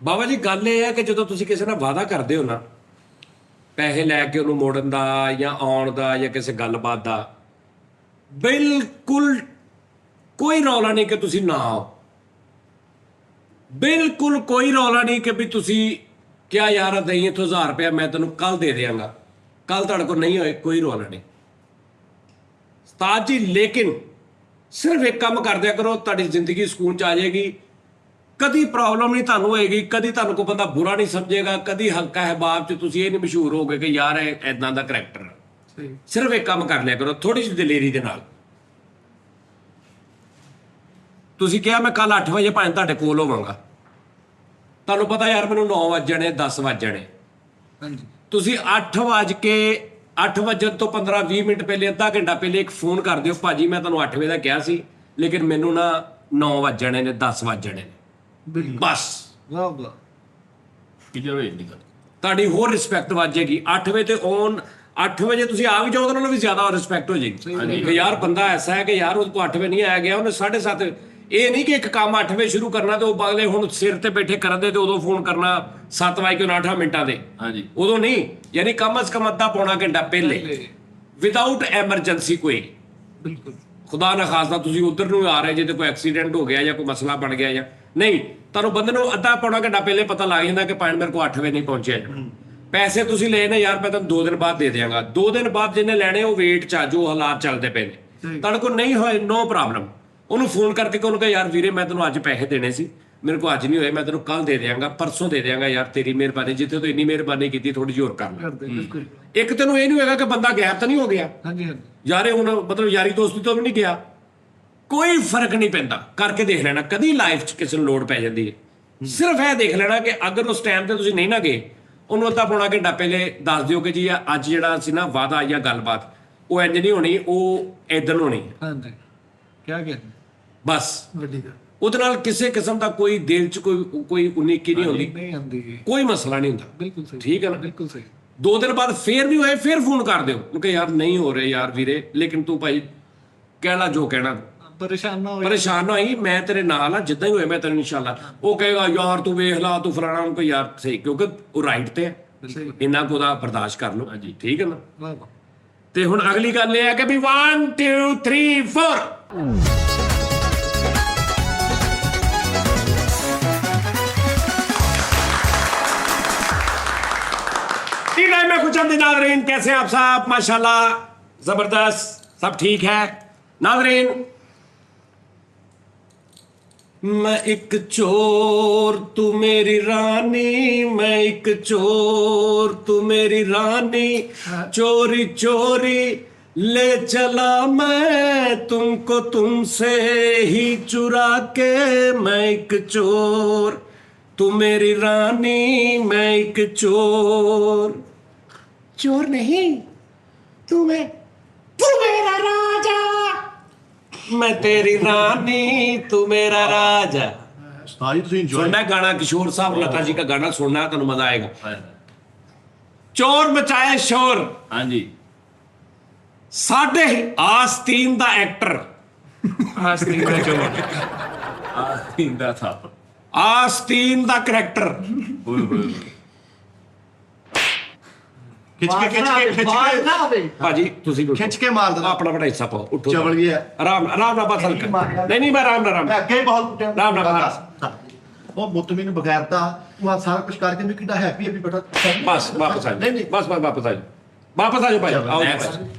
ਬਾਬਾ ਜੀ ਗੱਲ ਇਹ ਹੈ ਕਿ ਜਦੋਂ ਤੁਸੀਂ ਕਿਸੇ ਨਾਲ ਵਾਅਦਾ ਕਰਦੇ ਹੋ ਨਾ, ਪੈਸੇ ਲੈ ਕੇ ਉਹਨੂੰ ਮੋੜਨ ਦਾ ਜਾਂ ਆਉਣ ਦਾ ਜਾਂ ਕਿਸੇ ਗੱਲਬਾਤ ਦਾ, ਬਿਲਕੁਲ ਕੋਈ ਰੌਲਾ ਨਹੀਂ ਕਿ ਤੁਸੀਂ ਨਾ ਆਓ। ਬਿਲਕੁਲ ਕੋਈ ਰੌਲਾ ਨਹੀਂ ਕਿ ਵੀ ਤੁਸੀਂ ਕਿਹਾ ਯਾਰ ਦਈ ਇੱਥੋਂ 1000 ਰੁਪਇਆ ਮੈਂ ਤੈਨੂੰ ਕੱਲ ਦੇ ਦਿਆਂਗਾ, ਕੱਲ ਤੁਹਾਡੇ ਕੋਲ ਨਹੀਂ ਹੋਏ, ਕੋਈ ਰੌਲਾ ਨਹੀਂ ਉਸਤਾਦ ਜੀ। ਲੇਕਿਨ ਸਿਰਫ ਇੱਕ ਕੰਮ ਕਰਦਿਆ ਕਰੋ, ਤੁਹਾਡੀ ਜ਼ਿੰਦਗੀ ਸਕੂਨ ਚ ਆ ਜਾਏਗੀ। ਕਦੀ ਪ੍ਰੋਬਲਮ ਨਹੀਂ ਤੁਹਾਨੂੰ ਹੋਏਗੀ, ਕਦੀ ਤੁਹਾਨੂੰ ਕੋਈ ਬੰਦਾ ਬੁਰਾ ਨਹੀਂ ਸਮਝੇਗਾ, ਕਦੀ ਹਲਕਾ ਅਹਿਬਾਬ ਚ ਤੁਸੀਂ ਇਹ ਨਹੀਂ ਮਸ਼ਹੂਰ ਹੋਗੇ ਕਿ ਯਾਰ ਇਹ ਇਦਾਂ ਦਾ ਕਰੈਕਟਰ। ਸਿਰਫ ਇੱਕ ਕੰਮ ਕਰ ਲਿਆ ਕਰੋ, ਥੋੜੀ ਜਿਹੀ ਦਲੇਰੀ ਦੇ ਨਾਲ। ਤੁਸੀਂ ਕਿਹਾ ਮੈਂ ਕੱਲ 8 ਵਜੇ ਭਾਵੇਂ ਤੁਹਾਡੇ ਕੋਲ ਹੋਵਾਂਗਾ, ਤੁਹਾਨੂੰ ਪਤਾ ਯਾਰ ਮੈਨੂੰ 9 ਵੱਜ ਜਾਣੇ 10 ਵੱਜ ਜਾਣੇ, ਤੁਸੀਂ 8 ਵਜੇ ਤੋਂ 15-20 ਮਿੰਟ ਪਹਿਲੇ, ਅੱਧਾ ਘੰਟਾ ਪਹਿਲੇ ਇੱਕ ਫੋਨ ਕਰ ਦਿਓ, ਭਾਜੀ ਮੈਂ ਤੁਹਾਨੂੰ 8 ਵਜੇ ਦਾ ਕਿਹਾ ਸੀ ਲੇਕਿਨ ਮੈਨੂੰ ਨਾ 9 ਵੱਜ ਜਾਣੇ ਨੇ, 10 ਵੱਜ ਜਾਣੇ ਨੇ, ਬਸ ਤੁਹਾਡੀ ਹੋਰ ਰਿਸਪੈਕਟ ਵੱਜ ਜਾਏਗੀ। 8 ਵਜੇ ਤੇ ਔਨ 8 ਵਜੇ ਤੁਸੀਂ ਆ ਵੀ ਜਾਓ, ਉਹਨਾਂ ਨੂੰ ਵੀ ਜ਼ਿਆਦਾ ਰਿਸਪੈਕਟ ਹੋ ਜਾਏਗੀ ਕਿ ਯਾਰ ਬੰਦਾ ਐਸਾ ਹੈ ਕਿ ਯਾਰ ਉਹਦੇ ਕੋਲ 8 ਵਜੇ ਨਹੀਂ ਆਇਆ ਗਿਆ, ਉਹਨੇ 7:30। ਇਹ ਨਹੀਂ ਕਿ ਇੱਕ ਕੰਮ 8 ਵਜੇ ਸ਼ੁਰੂ ਕਰਨਾ ਤੇ ਉਹ ਬਗਲੇ ਹੁਣ ਸਿਰ ਤੇ ਬੈਠੇ ਕਰਦੇ ਤੇ ਉਦੋਂ ਫੋਨ ਕਰਨਾ 7:08 ਦੇ, ਉਦੋਂ ਨਹੀਂ। ਯਾਨੀ ਕਮ ਅਜ਼ ਕਮ ਅੱਧਾ ਪੌਣਾ ਘੰਟਾ ਪਹਿਲੇ, ਵਿਦਆਊਟ ਐਮਰਜੈਂਸੀ ਕੋਈ। ਬਿਲਕੁਲ ਖੁਦਾ ਨਾ ਖਾਸਤਾ ਤੁਸੀਂ ਉਧਰ ਨੂੰ ਆ ਰਹੇ ਜੇ ਤੇ ਕੋਈ ਐਕਸੀਡੈਂਟ ਹੋ ਗਿਆ ਜਾਂ ਕੋਈ ਮਸਲਾ ਬਣ ਗਿਆ ਜਾਂ ਨਹੀਂ, ਤੁਹਾਨੂੰ ਬੰਦੇ ਨੂੰ ਅੱਧਾ ਪੌਣਾ ਘੰਟਾ ਪਹਿਲੇ ਪਤਾ ਲੱਗ ਜਾਂਦਾ ਕਿ ਭਾਵੇਂ ਮੇਰੇ ਕੋਲ 8 ਵਜੇ ਨਹੀਂ ਪਹੁੰਚਿਆ। ਪੈਸੇ ਤੁਸੀਂ ਲਏ ਨੇ ਯਾਰ, ਮੈਂ ਤੁਹਾਨੂੰ 2 ਦਿਨ ਬਾਅਦ ਦੇ ਦਿਆਂਗਾ। 2 ਦਿਨ ਬਾਅਦ ਜਿਹਨੇ ਲੈਣੇ ਉਹ ਵੇਟ ਚ ਆ, ਜੋ ਹਾਲਾਤ ਚੱਲਦੇ ਪਏ ਨੇ। ਤੁਹਾਡੇ ਕੋਲ ਨਹੀਂ ਹੋਏ, ਨੋ ਪ੍ਰੋਬਲਮ, ਉਹਨੂੰ ਫੋਨ ਕਰਕੇ ਉਹਨੂੰ ਕਹੇ ਯਾਰ ਵੀਰੇ ਮੈਂ ਤੈਨੂੰ ਅੱਜ ਪੈਸੇ ਦੇਣੇ ਸੀ, ਮੇਰੇ ਕੋਲ ਅੱਜ ਨਹੀਂ ਹੋਏ, ਮੈਂ ਤੈਨੂੰ ਕੱਲ ਦੇ ਦਿਆਂਗਾ, ਪਰਸੋਂ ਦੇ ਦਿਆਂਗਾ, ਯਾਰ ਤੇਰੀ ਮਿਹਰਬਾਨੀ, ਜਿੱਥੇ ਤੂੰ ਇੰਨੀ ਮਿਹਰਬਾਨੀ ਕੀਤੀ ਥੋੜੀ ਜਿਹੀ ਹੋਰ ਕਰ ਲੈ। ਇੱਕ ਤੈਨੂੰ ਇਹ ਨਹੀਂ ਹੋਏਗਾ ਕਿ ਬੰਦਾ ਗੈਪ ਤਾਂ ਨਹੀਂ ਹੋ ਗਿਆ, ਯਾਰ ਇਹ ਹੁਣ ਮਤਲਬ ਯਾਰੀ ਦੋਸਤੀ ਤੋਂ ਵੀ ਨਹੀਂ ਗਿਆ, ਕੋਈ ਫਰਕ ਨਹੀਂ ਪੈਂਦਾ। ਕਰਕੇ ਦੇਖ ਲੈਣਾ, ਕਦੀ ਲਾਈਫ 'ਚ ਕਿਸੇ ਨੂੰ ਲੋੜ ਪੈ ਜਾਂਦੀ ਹੈ। ਸਿਰਫ ਇਹ ਦੇਖ ਲੈਣਾ ਕਿ ਅਗਰ ਉਸ ਟਾਈਮ ਤੇ ਤੁਸੀਂ ਨਹੀਂ ਨਾ ਗਏ, ਉਹਨੂੰ ਅੱਧਾ ਪੌਣਾ ਘੰਟਾ ਪਹਿਲੇ ਦੱਸ ਦਿਓ ਕਿ ਜੀ ਅੱਜ ਜਿਹੜਾ ਸੀ ਨਾ ਵਾਅਦਾ ਜਾਂ ਗੱਲਬਾਤ, ਉਹ ਇੰਜ ਨਹੀਂ ਹੋਣੀ, ਉਹ ਇੱਧਰ ਹੋਣੀ ਹੈ। ਬਸ ਉਹਦੇ ਨਾਲ ਕਿਸੇ ਕਿਸਮ ਦਾ ਕੋਈ ਦਿਲ 'ਚ ਕੋਈ ਉਨੀਕੀ ਨਹੀਂ ਹੁੰਦੀ, ਕੋਈ ਮਸਲਾ ਨਹੀਂ ਹੁੰਦਾ। ਠੀਕ ਹੈ ਨਾ? 2 ਦਿਨ ਬਾਅਦ ਫੇਰ ਵੀ ਹੋਏ, ਫੇਰ ਫੋਨ ਕਰ ਦਿਓ ਕਿ ਯਾਰ ਨਹੀਂ ਹੋ ਰਹੇ ਯਾਰ ਵੀਰੇ, ਲੇਕਿਨ ਤੂੰ ਭਾਈ ਕਹਿਣਾ ਜੋ ਕਹਿਣਾ, ਪਰੇਸ਼ਾਨ ਨਾ ਹੋਈ, ਮੈਂ ਤੇਰੇ ਨਾਲ ਆ, ਜਿੱਦਾਂ ਹੀ ਹੋਇਆ ਮੈਂ ਤੈਨੂੰ ਇਨਸ਼ਾਅੱਲਾ। ਉਹ ਕਹੇਗਾ ਯਾਰ ਤੂੰ ਵੇਖ ਲਾ, ਤੂੰ ਫਲਾਣਾ, ਨੂੰ ਕੋਈ ਯਾਰ ਸਹੀ, ਕਿਉਂਕਿ ਉਹ ਰਾਈਟ ਤੇ ਹੈ, ਇੰਨਾ ਕੁ ਉਹਦਾ ਬਰਦਾਸ਼ਤ ਕਰ ਲਓ। ਠੀਕ ਹੈ ਨਾ? ਤੇ ਹੁਣ ਅਗਲੀ ਗੱਲ ਇਹ ਹੈ ਕਿ ਵੀ 1 2 3 4 मैं कुछ नाज़रीन, कैसे आप साहब? माशाल्लाह जबरदस्त, सब ठीक है नाज़रीन। मैं एक चोर तू मेरी रानी, मैं एक चोर तू मेरी रानी, चोरी चोरी ले चला मैं तुमको तुमसे ही चुरा के, मैं एक चोर तू मेरी रानी, मैं एक चोर। चोर नहीं तू मेरा राजा, मैं तेरी रानी तू मेरा राजा। सुनना गाना, किशोर साहब लता जी का गाना सुनना, तो मजा आएगा। चोर मचाए शोर। हाँ जी, साढ़े आस्तीन दा एक्टर, आस्तीन दा चोर, आस्तीन दा था, आस्तीन दा करैक्टर। ਭਾਜੀ ਤੁਸੀਂ ਖਿੱਚ ਕੇ ਮਾਰ ਦੇਣਾ, ਆਪਣਾ ਬੜਾ ਹਿੱਸਾ ਪਾਓ, ਉੱਠੋ ਚਵਲ ਗਿਆ ਆਰਾਮ ਨਾਲ ਬਸ ਹਲਕਾ, ਨਹੀਂ ਮੈਂ ਆਰਾਮ ਨਾਲ ਅੱਗੇ ਹੀ ਬਹੁਤ ਆਰਾਮ ਨਾਲ। ਉਹ ਮੁਤਮਿਨ ਬਗੈਰਤਾ ਉਹ ਸਾਰਾ ਕੁਝ ਕਰਕੇ ਵੀ ਕਿੰਨਾ ਹੈਪੀ ਬੇਟਾ। ਬਸ ਵਾਪਸ ਆ ਜਾਓ, ਬਸ ਵਾਪਸ ਆ ਜਾਓ ਭਾਈ, ਆਓ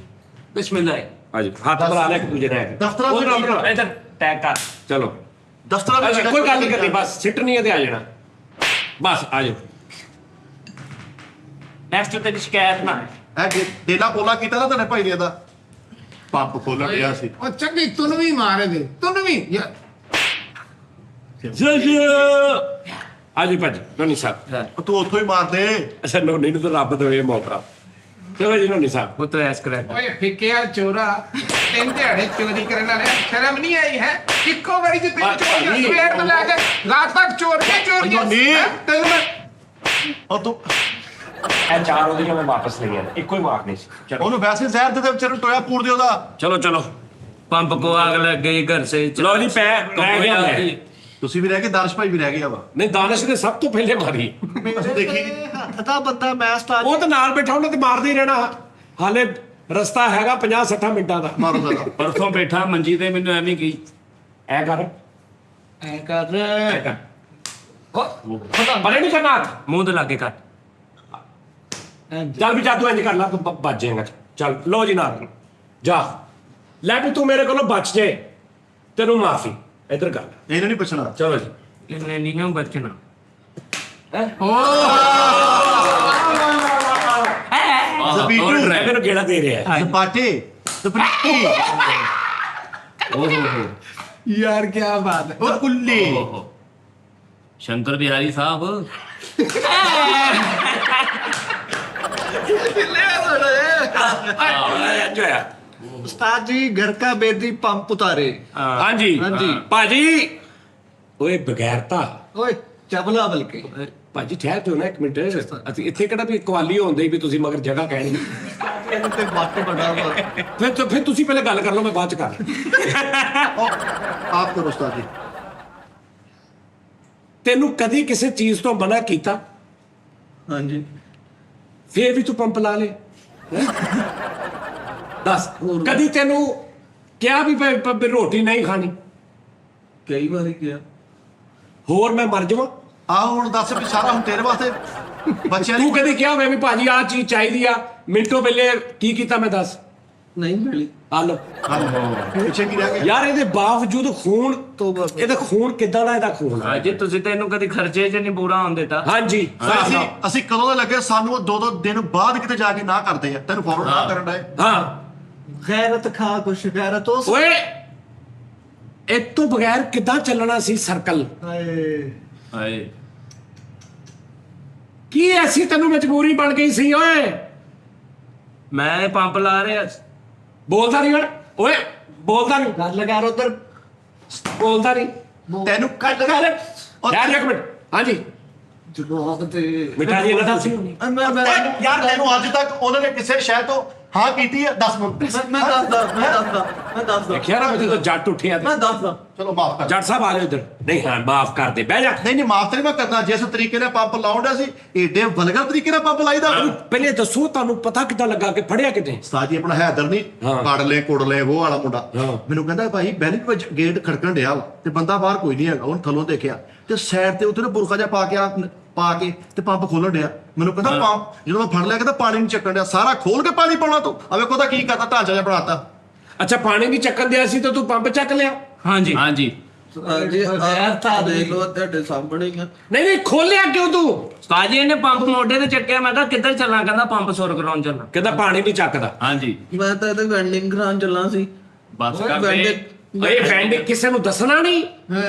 ਬਿਸਮਿਲ੍ਲਾਹ। ਆਜੋ ਹੱਥ ਬਣਾ ਲੈ ਇੱਕ ਦੂਜੇ ਨਾਲ, ਦਫ਼ਤਰਾਂ ਇਧਰ ਟੈਗ ਕਰ, ਚਲੋ ਦਫ਼ਤਰਾਂ ਵਿੱਚ ਕੋਈ ਗੱਲ ਨਹੀਂ ਕਰਨੀ, ਬਸ ਸਿੱਟਣੀ ਹੈ ਤੇ ਆ ਜਾਣਾ, ਬਸ ਆ ਜਾਓ। ਨੈਕਸਟ ਤੇ ਸ਼ਿਕਾਇਤ ਨਾ ਇਹ ਦੇਲਾ ਪੋਲਾ ਕੀਤਾ ਨਾ ਤੁਹਾਡੇ ਭਾਈ ਨੇ, ਦਾ ਪੰਪ ਖੋਲਣ ਗਿਆ ਸੀ। ਉਹ ਚੰਗੀ ਤੁਨ ਵੀ ਮਾਰੇ ਦੇ, ਤੁਨ ਵੀ ਆਜੀ ਭਾਜੀ ਨੋਨੀ ਸਾਹਿਬ, ਤੂੰ ਉੱਥੋਂ ਹੀ ਮਾਰ ਦੇ। ਅੱਛਾ ਨੋਨੀ ਨੂੰ ਤਾਂ ਰੱਬ ਦੇਵੇ ਮੌਕਾ। ਚਲੋ ਜੀ ਨੋਨੀ ਸਾਹਿਬ, ਪੁੱਤਰ ਐਸ ਕਰੇ। ਓਏ ਫਿੱਕਿਆ ਚੋਰਾ, 3 ਦਿਹਾੜੇ ਚੋਰੀ ਕਰਨ ਵਾਲੇ, ਸ਼ਰਮ ਨਹੀਂ ਆਈ ਹੈ? ਇੱਕੋ ਵਾਰੀ ਚ 3 ਚੋਰੀਆਂ, ਸਵੇਰ ਤੋਂ ਲੈ ਕੇ ਰਾਤ ਤੱਕ ਚੋਰੀਆਂ ਤੈਨੂੰ ਮੈਂ। ਉਹ ਤੂੰ ਇਹ 4 ਉਹਦੀਆਂ ਮੈਂ ਵਾਪਸ ਲਈ ਆ, ਇੱਕੋ ਹੀ ਮਾਰਨੀ ਸੀ। ਉਹਨੂੰ ਵੈਸੇ ਜ਼ਹਿਰ ਦੇ ਵਿਚਾਰੇ ਨੂੰ ਟੋਇਆ ਪੂਰ ਦੇ ਉਹਦਾ। ਚਲੋ पंप को आग लग गई, घर से लो जी, पै गया ਤੁਸੀਂ ਵੀ ਰਹਿ ਗਏ, ਦਾਨਿਸ਼ ਭਾਈ ਵੀ ਰਹਿ ਗਿਆ ਵਾ। ਨਹੀਂ ਦਾਨਿਸ਼ ਨੇ ਸਭ ਤੋਂ ਪਹਿਲੇ ਮਾਰੀ। ਅਸੀਂ ਦੇਖੀ ਹੱਥ ਦਾ ਬੰਦਾ ਮੈਂ ਉਸਤਾਦ ਉਹ ਤਾਂ ਨਾਲ ਬੈਠਾ ਉਹਨੇ ਤੇ ਮਾਰਦੇ ਹੀ ਰਹਿਣਾ। ਹਾਲੇ ਰਸਤਾ ਹੈਗਾ 50-60 ਮਿੰਟਾਂ ਦਾ। ਮਾਰੋ ਜ਼ਰਾ। ਪਰਸੋਂ ਬੈਠਾ ਮੰਜੀ ਤੇ ਮੈਨੂੰ ਐਵੇਂ ਕਹੀ ਐ ਕਰ ਐ ਕਰ ਐ ਕਰ ਬੜੇ ਨਹੀਂ ਕਰਨਾ। ਮੂੰਹ ਤੇ ਲਾਗੇ ਕਰ। ਚੱਲ ਵੀ ਜਾ ਤੂੰ ਇੰਜ ਕਰ ਲਾ, ਤੂੰ ਬਚ ਜਾਏਗਾ। ਚੱਲ ਲੋ ਜੀ ਨਾਲ ਜਾ ਲੈ ਵੀ ਤੂੰ ਮੇਰੇ ਕੋਲੋਂ ਬਚ ਜੇ, ਤੈਨੂੰ ਮਾਫੀ। ਇੱਧਰ ਕਰ ਇਹਨੂੰ ਨਹੀਂ ਪੁੱਛਣਾ। ਚਲੋ ਜੀ। ਇਹਨੇ ਨਹੀਂ ਬਚਣਾ। ਜ਼ਪੀਟੂ ਮੈਂ ਤੈਨੂੰ ਗੇੜਾ ਦੇ ਰਿਹਾ। ਜ਼ਪਾਟੇ ਜ਼ਪੀਟੀ ਯਾਰ ਕੀ ਬਾਤ ਹੈ। ਉਹ ਕੁੱਲੀ ਸ਼ੰਕਰ ਬਿਹਾਰੀ ਸਾਹਿਬ उस्ताद जी घर का बेदी पंप उतारे ਹਾਂਜੀ ਹਾਂਜੀ। ਭਾਜੀ ਓਏ ਬਗੈਰਤਾ। ओए चबला बल्कि ਭਾਜੀ ਠਹਿਰ ਜਾਓ ਨਾ ਇੱਕ ਮਿੰਟ। ਅਸੀਂ ਇੱਥੇ ਕਿਹੜਾ ਵੀ ਕੁਆਲੀ ਹੁੰਦੇ ਵੀ ਤੁਸੀਂ ਮਗਰ ਜਗ੍ਹਾ ਕਹਿਣੀ। ते बात बड़ा हुआ ਫਿਰ ਤੁਸੀਂ ਪਹਿਲੇ ਗੱਲ ਕਰ ਲਓ, ਮੈਂ ਬਾਅਦ ਚ ਕਰ। ਆਪ ਕਰੋ ਉਸਤਾਦ ਜੀ। ਤੈਨੂੰ ਕਦੀ ਕਿਸੇ ਚੀਜ਼ ਤੋਂ ਮਨਾ ਕੀਤਾ हाँ जी ਫੇਰ ਵੀ ਤੂੰ ਪੰਪ ਲਾ ਲੇ? ਦੱਸ ਕਦੀ ਤੈਨੂੰ ਕਿਹਾ ਵੀ ਵੀ ਰੋਟੀ ਨਹੀਂ ਖਾਣੀ? कई बार किया ਹੋਰ ਮੈਂ ਮਰ ਜਾਵਾਂ? ਆਹ ਹੁਣ ਦੱਸ ਵੀ ਸਾਰਾ ਹੁਣ ਤੇਰੇ ਵਾਸਤੇ ਬੱਚਿਆਂ ਤੂੰ ਦੀ ਕਦੀ ਕਿਹਾ ਹੋਵੇ ਵੀ ਭਾਜੀ ਆਹ ਚੀਜ਼ ਚਾਹੀਦੀ ਆ, ਮਿੰਟੋ ਪਹਿਲੇ ਕੀ ਕੀਤਾ ਮੈਂ ਦੱਸ? नहीं मिली ਆ ਲਓ। ਪਿੱਛੇ ਕੀ ਰਹਿ ਗਿਆ? ਯਾਰ ਇਹਦੇ ਬਾਵਜੂਦ ਖੂਨ, ਇਹਦਾ ਖੂਨ ਕਿੱਦਾਂ ਦਾ? ਇਹਦਾ ਖੂਨ ਆ। ਜੇ ਤੁਸੀਂ ਤੈਨੂੰ ਕਦੀ ਖਰਚੇ 'ਚ ਨਹੀਂ ਪੂਰਾ ਹੋਣ ਦਿੱਤਾ। ਹਾਂਜੀ ਅਸੀਂ ਕਦੋਂ ਦੇ ਲੱਗੇ, ਸਾਨੂੰ ਉਹ 2-2 ਦਿਨ ਬਾਅਦ ਕਿਤੇ ਜਾ ਕੇ ਨਾ ਕਰਦੇ ਆ, ਤੈਨੂੰ ਫੌਰਨ ਨਾ ਕਰਨ ਡਏ। ਹਾਂ। गैरत खा कुछ गैरत हो ਓਏ ਇਹ ਤੋਂ ਬਗੈਰ ਕਿੱਦਾਂ ਚੱਲਣਾ ਸੀ ਸਰਕਲ? हाय ਹਾਏ ਕੀ ਐਸੀ ਤੈਨੂੰ ਮਜਬੂਰੀ ਬਣ ਗਈ ਸੀ? ਓਏ ਮੈਂ ਪੰਪ ਲਾ ਰਿਹਾ। ਬੋਲਦਾ ਨਹੀਂ ਹੁਣ। ਓਏ ਬੋਲਦਾ ਨਹੀਂ, घर लगा रहा उधर ਬੋਲਦਾ ਨਹੀਂ। ਤੈਨੂੰ ਕੱਟ ਲਗਾ ਲੈ। ਯਾਰ ਇੱਕ ਮਿੰਟ। ਹਾਂਜੀ जवाब दे ਮਿਠਾ ਜੀ ਇਹਨਾਂ ਦਾ ਸੀ। मैं ਯਾਰ ਤੈਨੂੰ ਅੱਜ ਤੱਕ ਉਹਨਾਂ ਨੇ ਕਿਸੇ ਸ਼ਹਿਰ ਤੋਂ ਹਾਂ ਕੀਤੀ ਹੈ? 10 ਮਿੰਟ। मैं दस ਦੇਖਿਆ ਨਾ ਮੈਨੂੰ ਤਾਂ ਜੱਟ ਉੱਠਿਆ ਤੇ। मैं दस ਚਲੋ ਮਾਫ ਕਰ। ਜੱਟ ਸਾਹਿਬ ਆ ਜਾਓ ਇੱਧਰ। ਨਹੀਂ ਹਾਂ ਮਾਫ ਕਰ ਦੇ, ਬਹਿ ਜਾ। ਨਹੀਂ ਨਹੀਂ ਮਾਫ ਤੇ ਨਹੀਂ ਮੈਂ ਕਰਨਾ। ਜਿਸ ਤਰੀਕੇ ਨਾਲ ਪੰਪ ਲਾਉਂਦਾ ਸੀ, ਏਡੇ ਵਲਗਰ ਤਰੀਕੇ ਨਾਲ ਪੰਪ ਲਾਈਦਾ। ਪਹਿਲੇ ਦੱਸੋ ਤੁਹਾਨੂੰ ਪਤਾ ਕਿੱਦਾਂ ਲੱਗਾ ਕਿ ਫੜਿਆ ਕਿਤੇ? ਉਸਤਾਦ ਜੀ ਆਪਣਾ ਹੈਦਰ ਨਹੀਂ ਹਾਂ। ਕੁੜ ਲੈ ਉਹ ਵਾਲਾ ਮੁੰਡਾ ਹਾਂ। ਮੈਨੂੰ ਕਹਿੰਦਾ ਭਾਈ ਬੈਲ ਵਿੱਚ ਗੇਟ ਖੜਕਣ ਡਿਆ ਵਾ ਤੇ ਬੰਦਾ ਬਾਹਰ ਕੋਈ ਨਹੀਂ ਹੈਗਾ। ਉਹਨੇ ਥੱਲੋਂ ਦੇਖਿਆ ਤੇ ਸਾਈਡ ਤੇ ਉੱਥੇ ਨਾ ਬੁਰਖਾ ਜਿਹਾ ਪਾ ਕੇ ਤੇ ਪੰਪ ਖੋਲਣ ਡਿਆ। ਮੈਨੂੰ ਕਹਿੰਦਾ ਪੰਪ ਜਦੋਂ ਮੈਂ ਫੜ ਲਿਆ ਕਹਿੰਦਾ ਪਾਣੀ ਨਹੀਂ ਚੱਕਣ ਡਿਆ, ਸਾਰਾ ਖੋਲ ਕੇ ਪਾਣੀ ਪਾਉਣਾ ਤੂੰ। ਆ ਵੇਖੋ ਤਾਂ ਕੀ ਕਰਤਾ, ਢਾਂਚਾ ਜਿਹਾ ਬਣਾਤਾ। ਅੱਛਾ ਪਾਣੀ ਨਹੀਂ ਚੱਕਣ ਦਿਆ ਸੀ ਤਾਂ ਤੂੰ ਪੰਪ ਚੱਕ ਲਿਆ? ਹਾਂਜੀ ਹਾਂਜੀ यार था देख लो तेरे सामने ही ਨਹੀਂ ਨਹੀਂ ਖੋਲਿਆ ਕਿਉਂ ਤੂੰ? ਉਸਤਾਦ ਜੀ ਇਹਨੇ ਪੰਪ ਮੋਢੇ ਤੇ ਚੱਕਿਆ। ਮੈਂ ਕਿਹਾ ਕਿੱਧਰ ਚੱਲਾਂ? ਕਹਿੰਦਾ ਪੰਪ ਸੁਰ ਕਰਾਉਣ ਚੱਲਾਂ। ਕਹਿੰਦਾ ਪਾਣੀ ਨਹੀਂ ਚੱਕਦਾ। ਹਾਂਜੀ मैं तो इधर वेंडिंग कराने चलना सी ਬਸ ओए ਕਰਦੇ। वेंडिंग ਓਏ ਪੈਂਡਿੰਗ ਕਿਸੇ ਨੂੰ ਦੱਸਣਾ ਨਹੀਂ?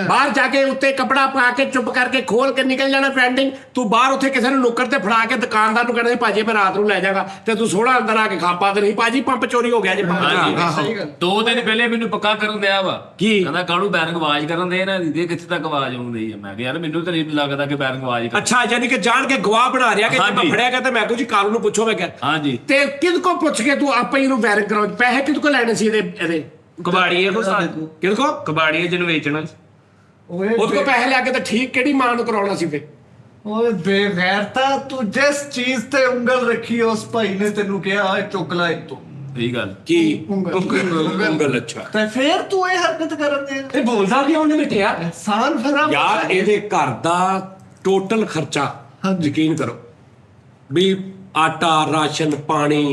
ਬਾਹਰ ਜਾ ਕੇ ਉੱਤੇ ਕਪੜਾ ਪਾ ਕੇ ਚੁੱਪ ਕਰਕੇ ਖੋਲ ਕੇ ਨਿਕਲ ਜਾਣਾ ਪੈਂਡਿੰਗ। ਤੂੰ ਬਾਹਰ ਉੱਥੇ ਕਿਸੇ ਨੂੰ ਨੁੱਕਰ ਤੇ ਫੜਾ ਕੇ ਦੁਕਾਨਦਾਰ ਨੂੰ ਕਹਿੰਦਾ ਭਾਜੀ ਮੈਂ ਰਾਤ ਨੂੰ ਲੈ ਜਾਗਾ ਤੇ ਤੂੰ ਸੋਹਣਾ ਅੰਦਰ ਆ ਕੇ ਖਾਪਾ ਤੇ ਨਹੀਂ ਭਾਜੀ ਪੰਪ ਚੋਰੀ ਹੋ ਗਿਆ ਜੀ ਪੰਪ ਚੋਰੀ। ਹਾਂਜੀ 2 ਦਿਨ ਪਹਿਲੇ ਮੈਨੂੰ ਪੱਕਾ ਕਰਨ ਦਿਆ ਵਾ। ਕੀ? ਕਹਿੰਦਾ ਕਾਹਨੂੰ ਬੈਰਿੰਗ ਆਵਾਜ਼ ਕਰਨ ਦੇ ਨਾ ਦੇ ਕਿੱਥੇ ਤੱਕ ਆਵਾਜ਼ ਆਉਂਦੀ ਹੈ। ਮੈਂ ਕਿਹਾ ਯਾਰ ਮੈਨੂੰ ਤਾਂ ਨਹੀਂ ਲੱਗਦਾ ਕਿ ਬੈਰਿੰਗ ਆਵਾਜ਼ ਕਰ। ਅੱਛਾ ਯਾਨੀ ਕਿ ਜਾਣ ਕੇ ਗਵਾਹ ਬਣਾ ਰਿਹਾ ਕਿ ਜੇ ਮੈਂ ਹਾਂਜੀ। ਫੜਿਆ ਗਿਆ ਤੇ ਮੈਂ ਕੁਝ ਕਾਨੂੰਨ ਨੂੰ ਪੁੱਛੋ ਮੈਂ ਕਿਹਾ ਹਾਂਜੀ ਤੇ ਕਿਹਦੇ ਕੋ ਪੁੱਛ ਕੇ ਤੂੰ ਆਪੇ ਇਹਨੂੰ ਵੈਰਿੰਗ ਕਰਾਉ? ਪੈਸੇ ਕਿਹਦੇ ਕੋ ਲੈਣੇ ਸੀ ਇਹਦੇ? ਕਬਾੜੀਏ ਕੋ ਉਸਤਾਦ ਕਿਹਦੇ ਕੋ? ਕਬਾੜੀਏ ਜਿਹਨੂੰ ਵੇਚਣਾ। ओए ਉਹਦੇ ਕੋ ਪੈਸੇ ਲੈ ਕੇ ਤਾਂ ਠੀਕ ਕਿਹੜੀ ਮਾਂ ਨੂੰ ਕਰਾਉਣਾ ਸੀ ਫੇ? ओए बेगैरता तू जिस चीज ते उंगल रखी है उस भाई ने तेनू कहा है चुक ला एक तो ਸਹੀ ਗੱਲ। ਕੀ उंगल ਉਂਗਲ? ਅੱਛਾ ते फिर तू ये हरकत करन दे ਇਹ ਬੋਲਦਾ ਕਿਉਂ ਉਹਨੇ ਮਿੱਠਿਆ? एहसान फरा ਯਾਰ ਇਹਦੇ ਘਰ ਦਾ ਟੋਟਲ ਖਰਚਾ ਯਕੀਨ ਕਰੋ ਵੀ ਆਟਾ ਰਾਸ਼ਨ ਪਾਣੀ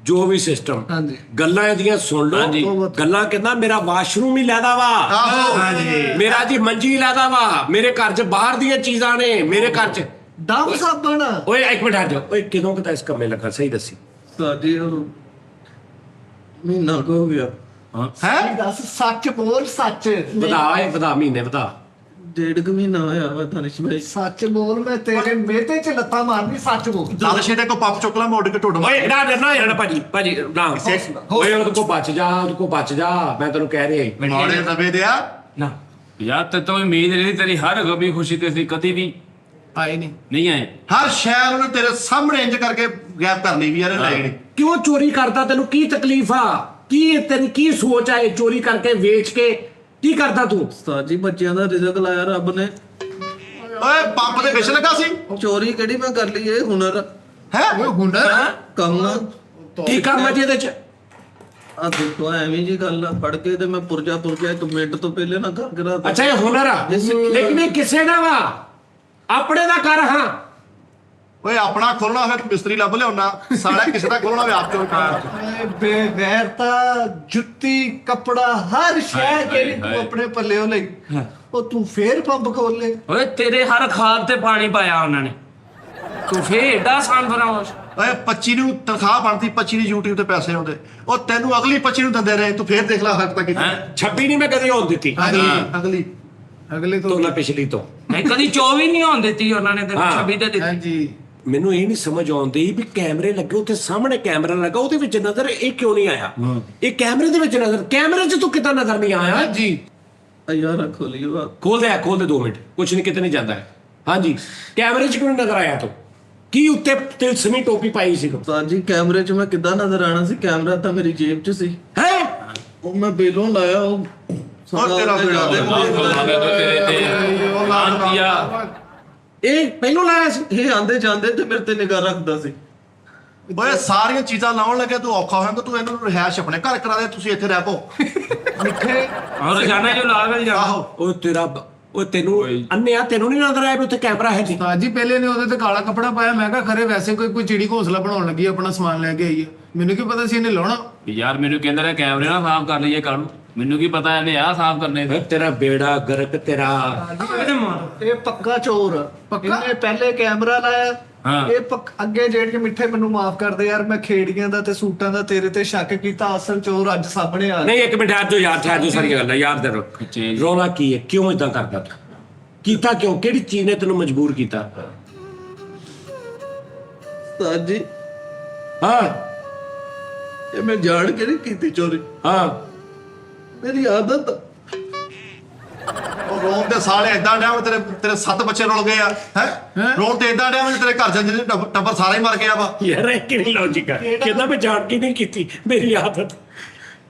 ਜੋ ਵੀ ਸਿਸਟਮ ਹਾਂਜੀ। ਗੱਲਾਂ ਇਹਦੀਆਂ ਸੁਣ ਹਾਂਜੀ। ਲਓ। ਗੱਲਾਂ ਕਹਿੰਦਾ ਮੇਰਾ ਵਾਸ਼ਰੂਮ ਹੀ ਲੈਦਾ ਵਾ, ਆਹੋ ਮੇਰਾ ਜੀ ਮੰਜੀ ਲੈਦਾ ਵਾ, ਮੇਰੇ ਘਰ 'ਚ ਬਾਹਰ ਦੀਆਂ ਚੀਜ਼ਾਂ ਨੇ, ਮੇਰੇ ਘਰ 'ਚ। दम साबण ਓਏ ਇੱਕ ਮਿੰਟ ਹਟ ਜਾ। ਓਏ ਕਿਦੋਂ ਕਿਤਾ ਇਸ ਕੰਮੇ ਲੱਗਾ ਸਹੀ ਦੱਸੀ? साडी महीना को हो गया ਹੈ दस सच बोल सच ਵਧਾ ਏ ਵਧਾ, ਮਹੀਨੇ ਵਧਾ। 1.5 महीना होया वा दानिश भाई सच बोल मैं तेरे बेटे च लत्ता मारनी सच बोल ਨਾਲ ਛੇਟੇ ਕੋ ਪੰਪ ਚੁੱਕ ਲਾ ਮੈਂ ਉੱਡ ਕੇ ਢੁੱਡ ਓਏ ਨਾ ਨਾ ਯਾਰ ਭਾਜੀ ਭਾਜੀ ਨਾ। ਓਏ ਉਹਦੇ ਕੋ ਬਚ ਜਾ, ਉਹਦੇ ਕੋ ਬਚ ਜਾ, ਮੈਂ ਤੈਨੂੰ ਕਹਿ ਰਿਹਾ। ਮਾੜੇ ਦਬੇ ਦਿਆ ਨਾ ਯਾਰ ਤੇ ਤੋਂ ਉਮੀਦ ਨਹੀਂ ਤੇਰੀ ਹਰ ਗਮੀ ਖੁਸ਼ੀ ਤੇ ਅਸੀਂ ਕਦੀ ਵੀ ਆਏ ਨਹੀਂ। ਨਹੀਂ ਆਏ। ਹਰ ਸ਼ਹਿਰ ਉਹਨੇ ਤੇਰੇ ਸਾਹਮਣੇ ਇੰਜ ਕਰਕੇ ਗੈਪ ਕਰਨੀ ਵੀ ਯਾਰ ਇਹ ਲੈ ਗਣੀ। ਕਿਉਂ ਚੋਰੀ ਕਰਦਾ? ਤੈਨੂੰ ਕੀ ਤਕਲੀਫ ਆ? ਕੀ ਤੇਰੀ ਕੀ ਸੋਚ ਆ ਇਹ ਚੋਰੀ ਕਰਕੇ ਵੇਚ ਕੇ ਕੀ ਕਰਦਾ ਤੂੰ? ਉਸਤਾਦ ਜੀ ਬੱਚਿਆਂ ਦਾ ਰਿਜ਼ਕ ਲਾਇਆ ਰੱਬ ਨੇ। ਓਏ ਪੰਪ ਤੇ ਵਿਸ਼ ਲੱਗਾ ਸੀ ਚੋਰੀ ਕਿਹੜੀ ਮੈਂ ਕਰ ਲਈ, ਇਹ ਹੁਨਰ ਹੈ। ਓਏ ਹੁਨਰ ਕੰਮ। ਕੀ ਕੰਮ ਹੈ ਜੀ ਇਹਦੇ ਚ? ਆ ਦੇਖੋ ਐਵੇਂ ਜੀ ਗੱਲ ਆ, ਫੜ ਕੇ ਤੇ ਮੈਂ ਪੁਰਜਾ 1 ਮਿੰਟ ਤੋਂ ਪਹਿਲੇ ਨਾ ਕਰ ਕਰਾ ਤਾ। ਅੱਛਾ ਇਹ ਹੁਨਰ ਆ, ਲੇਕਿਨ ਇਹ ਕਿਸੇ ਦਾ ਵਾ, ਆਪਣੇ ਦਾ ਕਰ। ਹਾਂ ਓਏ ਆਪਣਾ ਖੋਲਣਾ ਹੋਵੇ ਤੂੰ ਮਿਸਤਰੀ ਲੱਭ ਲਿਆਉਣਾ, ਸਾਲਾ ਕਿਸੇ ਦਾ ਖੋਲਣਾ ਹੋਵੇ ਆਪ ਚੋਂ ਕਰ। ਬੇਗੈਰਤਾ ਜੁੱਤੀ ਕੱਪੜਾ ਹਰ ਸ਼ੈ ਕਿਹੜੀ ਤੂੰ ਹਾਏ। ਆਪਣੇ ਪੱਲਿਓ ਲਈ, ਉਹ ਤੂੰ ਫੇਰ ਪੰਪ ਖੋਲ ਲੈ। ਓਏ ਤੇਰੇ ਹਰ ਖਾਦ ਤੇ ਪਾਣੀ ਪਾਇਆ ਉਹਨਾਂ ਨੇ, ਤੂੰ ਫੇਰ ਏਡਾ ਆਸਾਨ ਬਣਾਉਸ। ਓਏ 25 ਨੂੰ ਤਨਖਾਹ ਬਣਦੀ, 25 ਦੀ YouTube ਤੇ ਪੈਸੇ ਆਉਂਦੇ, ਉਹ ਤੈਨੂੰ ਅਗਲੀ 25 ਨੂੰ ਦਿੰਦੇ ਰਹੇ, ਤੂੰ ਫੇਰ ਦੇਖ ਲੈ ਹੱਕ ਤੱਕ। 26 ਨਹੀਂ ਮੈਂ ਕਦੇ ਹੋਣ ਦਿੱਤੀ, ਅਗਲੀ ਅਗਲੇ ਤੋਂ ਨਾ ਪਿਛਲੀ ਤੋਂ। ਨਹੀਂ ਕਦੀ 24 ਨਹੀਂ ਹੋਣ ਦਿੱਤੀ ਉਹਨਾਂ ਨੇ ਤੇ ਹਾਂ। 26 ਤੇ ਦਿੱਤੀ। ਹਾਂਜੀ ਮੈਨੂੰ ਇਹ ਨਹੀਂ ਸਮਝ ਆਉਂਦੀ ਵੀ ਕੈਮਰੇ ਲੱਗੇ ਉੱਥੇ ਸਾਹਮਣੇ ਕੈਮਰਾ ਲੱਗਾ, ਉਹਦੇ ਵਿੱਚ ਨਜ਼ਰ ਇਹ ਕਿਉਂ ਨਹੀਂ ਆਇਆ? ਇਹ ਕੈਮਰੇ ਦੇ ਵਿੱਚ ਨਜ਼ਰ, ਕੈਮਰੇ 'ਚ ਤੂੰ ਕਿੱਦਾਂ ਨਜ਼ਰ ਨਹੀਂ ਆਇਆ? ਹਾਂਜੀ ਯਾਰ ਖੋਲੀਓ ਖੋਲ ਦੇ 2 ਮਿੰਟ, ਕੁਛ ਨਹੀਂ, ਕਿਤੇ ਨਹੀਂ ਜਾਂਦਾ ਹੈ। ਹਾਂਜੀ ਕੈਮਰੇ 'ਚ ਕਿਉਂ ਨਹੀਂ ਨਜ਼ਰ ਆਇਆ ਤੂੰ? ਕੀ ਉੱਤੇ ਤਿਲਸਮੀ ਟੋਪੀ ਪਾਈ ਸੀ? ਉਸਤਾਦ ਜੀ ਕੈਮਰੇ 'ਚ ਮੈਂ ਕਿੱਦਾਂ ਨਜ਼ਰ ਆਣਾ ਸੀ, ਕੈਮਰਾ ਤਾਂ ਮੇਰੀ ਜੇਬ 'ਚ ਸੀ। ਹੈ ਉਹ ਮੈਂ ਬੇਲੋਂ ਲਾਇਆ, ਉਹ ਤੇਰਾ ਬੇੜਾ ਦੇ ਇਹ ਪਹਿਲੋਂ ਲਾਇਆ ਸੀ? ਇਹ ਆਂਦੇ ਜਾਂਦੇ ਤੇ ਮੇਰੇ ਤੇ ਨਿਗਾਹ ਰੱਖਦਾ ਸੀ। ਓਏ ਸਾਰੀਆਂ ਚੀਜ਼ਾਂ ਲਾਉਣ ਲੱਗੇ ਤੂੰ ਔਖਾ ਹੋਏਗਾ, ਤੂੰ ਇਹਨੂੰ ਰਿਹਾਇਸ਼ ਆਪਣੇ ਘਰ ਕਰਾ ਦੇ, ਤੁਸੀਂ ਇੱਥੇ ਰਹਿ ਪੋ। ਮਿੱਠੇ ਔਰ ਰੋਜ਼ਾਨਾ ਜੋ ਲਾ ਕੇ ਜਾ। ਆਹੋ ਉਹ ਤੇਰਾ ਉਹ ਤੈਨੂੰ ਅੰਨਿਆ, ਤੈਨੂੰ ਨਹੀਂ ਨਜ਼ਰ ਆਇਆ ਵੀ ਉੱਥੇ ਕੈਮਰਾ ਹੈ ਜੀ? ਉਸਤਾਦ ਜੀ ਪਹਿਲੇ ਨੇ ਉਹਦੇ ਤੇ ਕਾਲਾ ਕੱਪੜਾ ਪਾਇਆ, ਮੈਂ ਕਿਹਾ ਖਰੇ ਵੈਸੇ ਕੋਈ ਚਿੜੀ ਘੋਂਸਲਾ ਬਣਾਉਣ ਲੱਗੀ ਆਪਣਾ ਸਮਾਨ ਲੈ ਕੇ ਆਈ ਹੈ, ਮੈਨੂੰ ਕੀ ਪਤਾ ਸੀ ਇਹਨੇ ਲਾਉਣਾ। ਯਾਰ ਮੈਨੂੰ ਕਹਿੰਦਾ ਰਿਹਾ ਕੈਮਰੇ ਨਾ ਸਾਫ਼ ਕਰ ਲਈਏ ਕੱਲ ਨੂੰ, ਮੈਨੂੰ ਕੀ ਪਤਾ ਇਹਨੇ ਆਹ ਸਾਫ਼ ਕਰਨੇ ਤੇ। ਤੇਰਾ ਬੇੜਾ ਗਰਕ ਤੇਰਾ। ਇਹ ਪੱਕਾ ਚੋਰ ਆ। ਪੱਕਾ? ਇਹਨੇ ਪਹਿਲੇ ਕੈਮਰਾ ਲਾਇਆ। ਹਾਂ। ਇਹ ਅੱਗੇ ਜਿਹੜੇ ਕਿ ਮਿੱਠੇ ਮੈਨੂੰ ਮਾਫ ਕਰਦੇ ਯਾਰ, ਮੈਂ ਖੇੜੀਆਂ ਦਾ ਤੇ ਸੂਟਾਂ ਦਾ ਤੇਰੇ ਤੇ ਸ਼ੱਕ ਕੀਤਾ, ਅਸਲ ਚੋਰ ਅੱਜ ਸਾਹਮਣੇ ਆ ਗਿਆ। ਨਹੀਂ ਇੱਕ ਮਿੰਟ ਠਹਿਰ ਜਾਓ ਯਾਰ, ਠਹਿਰ ਜਾਓ, ਸਾਰੀਆਂ ਗੱਲਾਂ ਯਾਦ ਕਰੋ। ਚੇਂਜ। ਰੌਲਾ ਕੀ ਹੈ? ਕਿਉਂ ਇਦਾਂ ਕਰਦਾ ਤੂੰ? ਕੀਤਾ ਕਿਉਂ? ਕਿਹੜੀ ਚੀਜ਼ ਨੇ ਤੈਨੂੰ ਮਜਬੂਰ ਕੀਤਾ? ਉਸਤਾਦ ਜੀ ਹਾਂ ਇਹ ਮੈਂ ਜਾਣ ਕੇ ਨਹੀਂ ਕੀਤੀ ਚੋਰੀ, ਹਾਂ ਮੇਰੀ ਆਦਤ ਆ। ਉਹ ਰੋਣ ਦੇ ਸਾਲੇ ਏਦਾਂ ਡਿਆ ਤੇਰੇ ਤੇਰੇ 7 ਬੱਚੇ ਰੁਲ ਗਏ ਆ ਹੈ। ਰੋਣ ਤੇ ਏਦਾਂ ਡਿਆ ਤੇਰੇ ਘਰ ਚ ਟੱਬਰ ਸਾਰਾ ਹੀ ਮਰ ਗਿਆ ਵਾ। ਯਾਰ ਇਹ ਕਿਹੜੀ ਲੌਜੀਕ ਹੈ? ਕਹਿੰਦਾ ਮੈਂ ਜਾਣ ਕੇ ਨਹੀਂ ਕੀਤੀ, ਮੇਰੀ ਆਦਤ।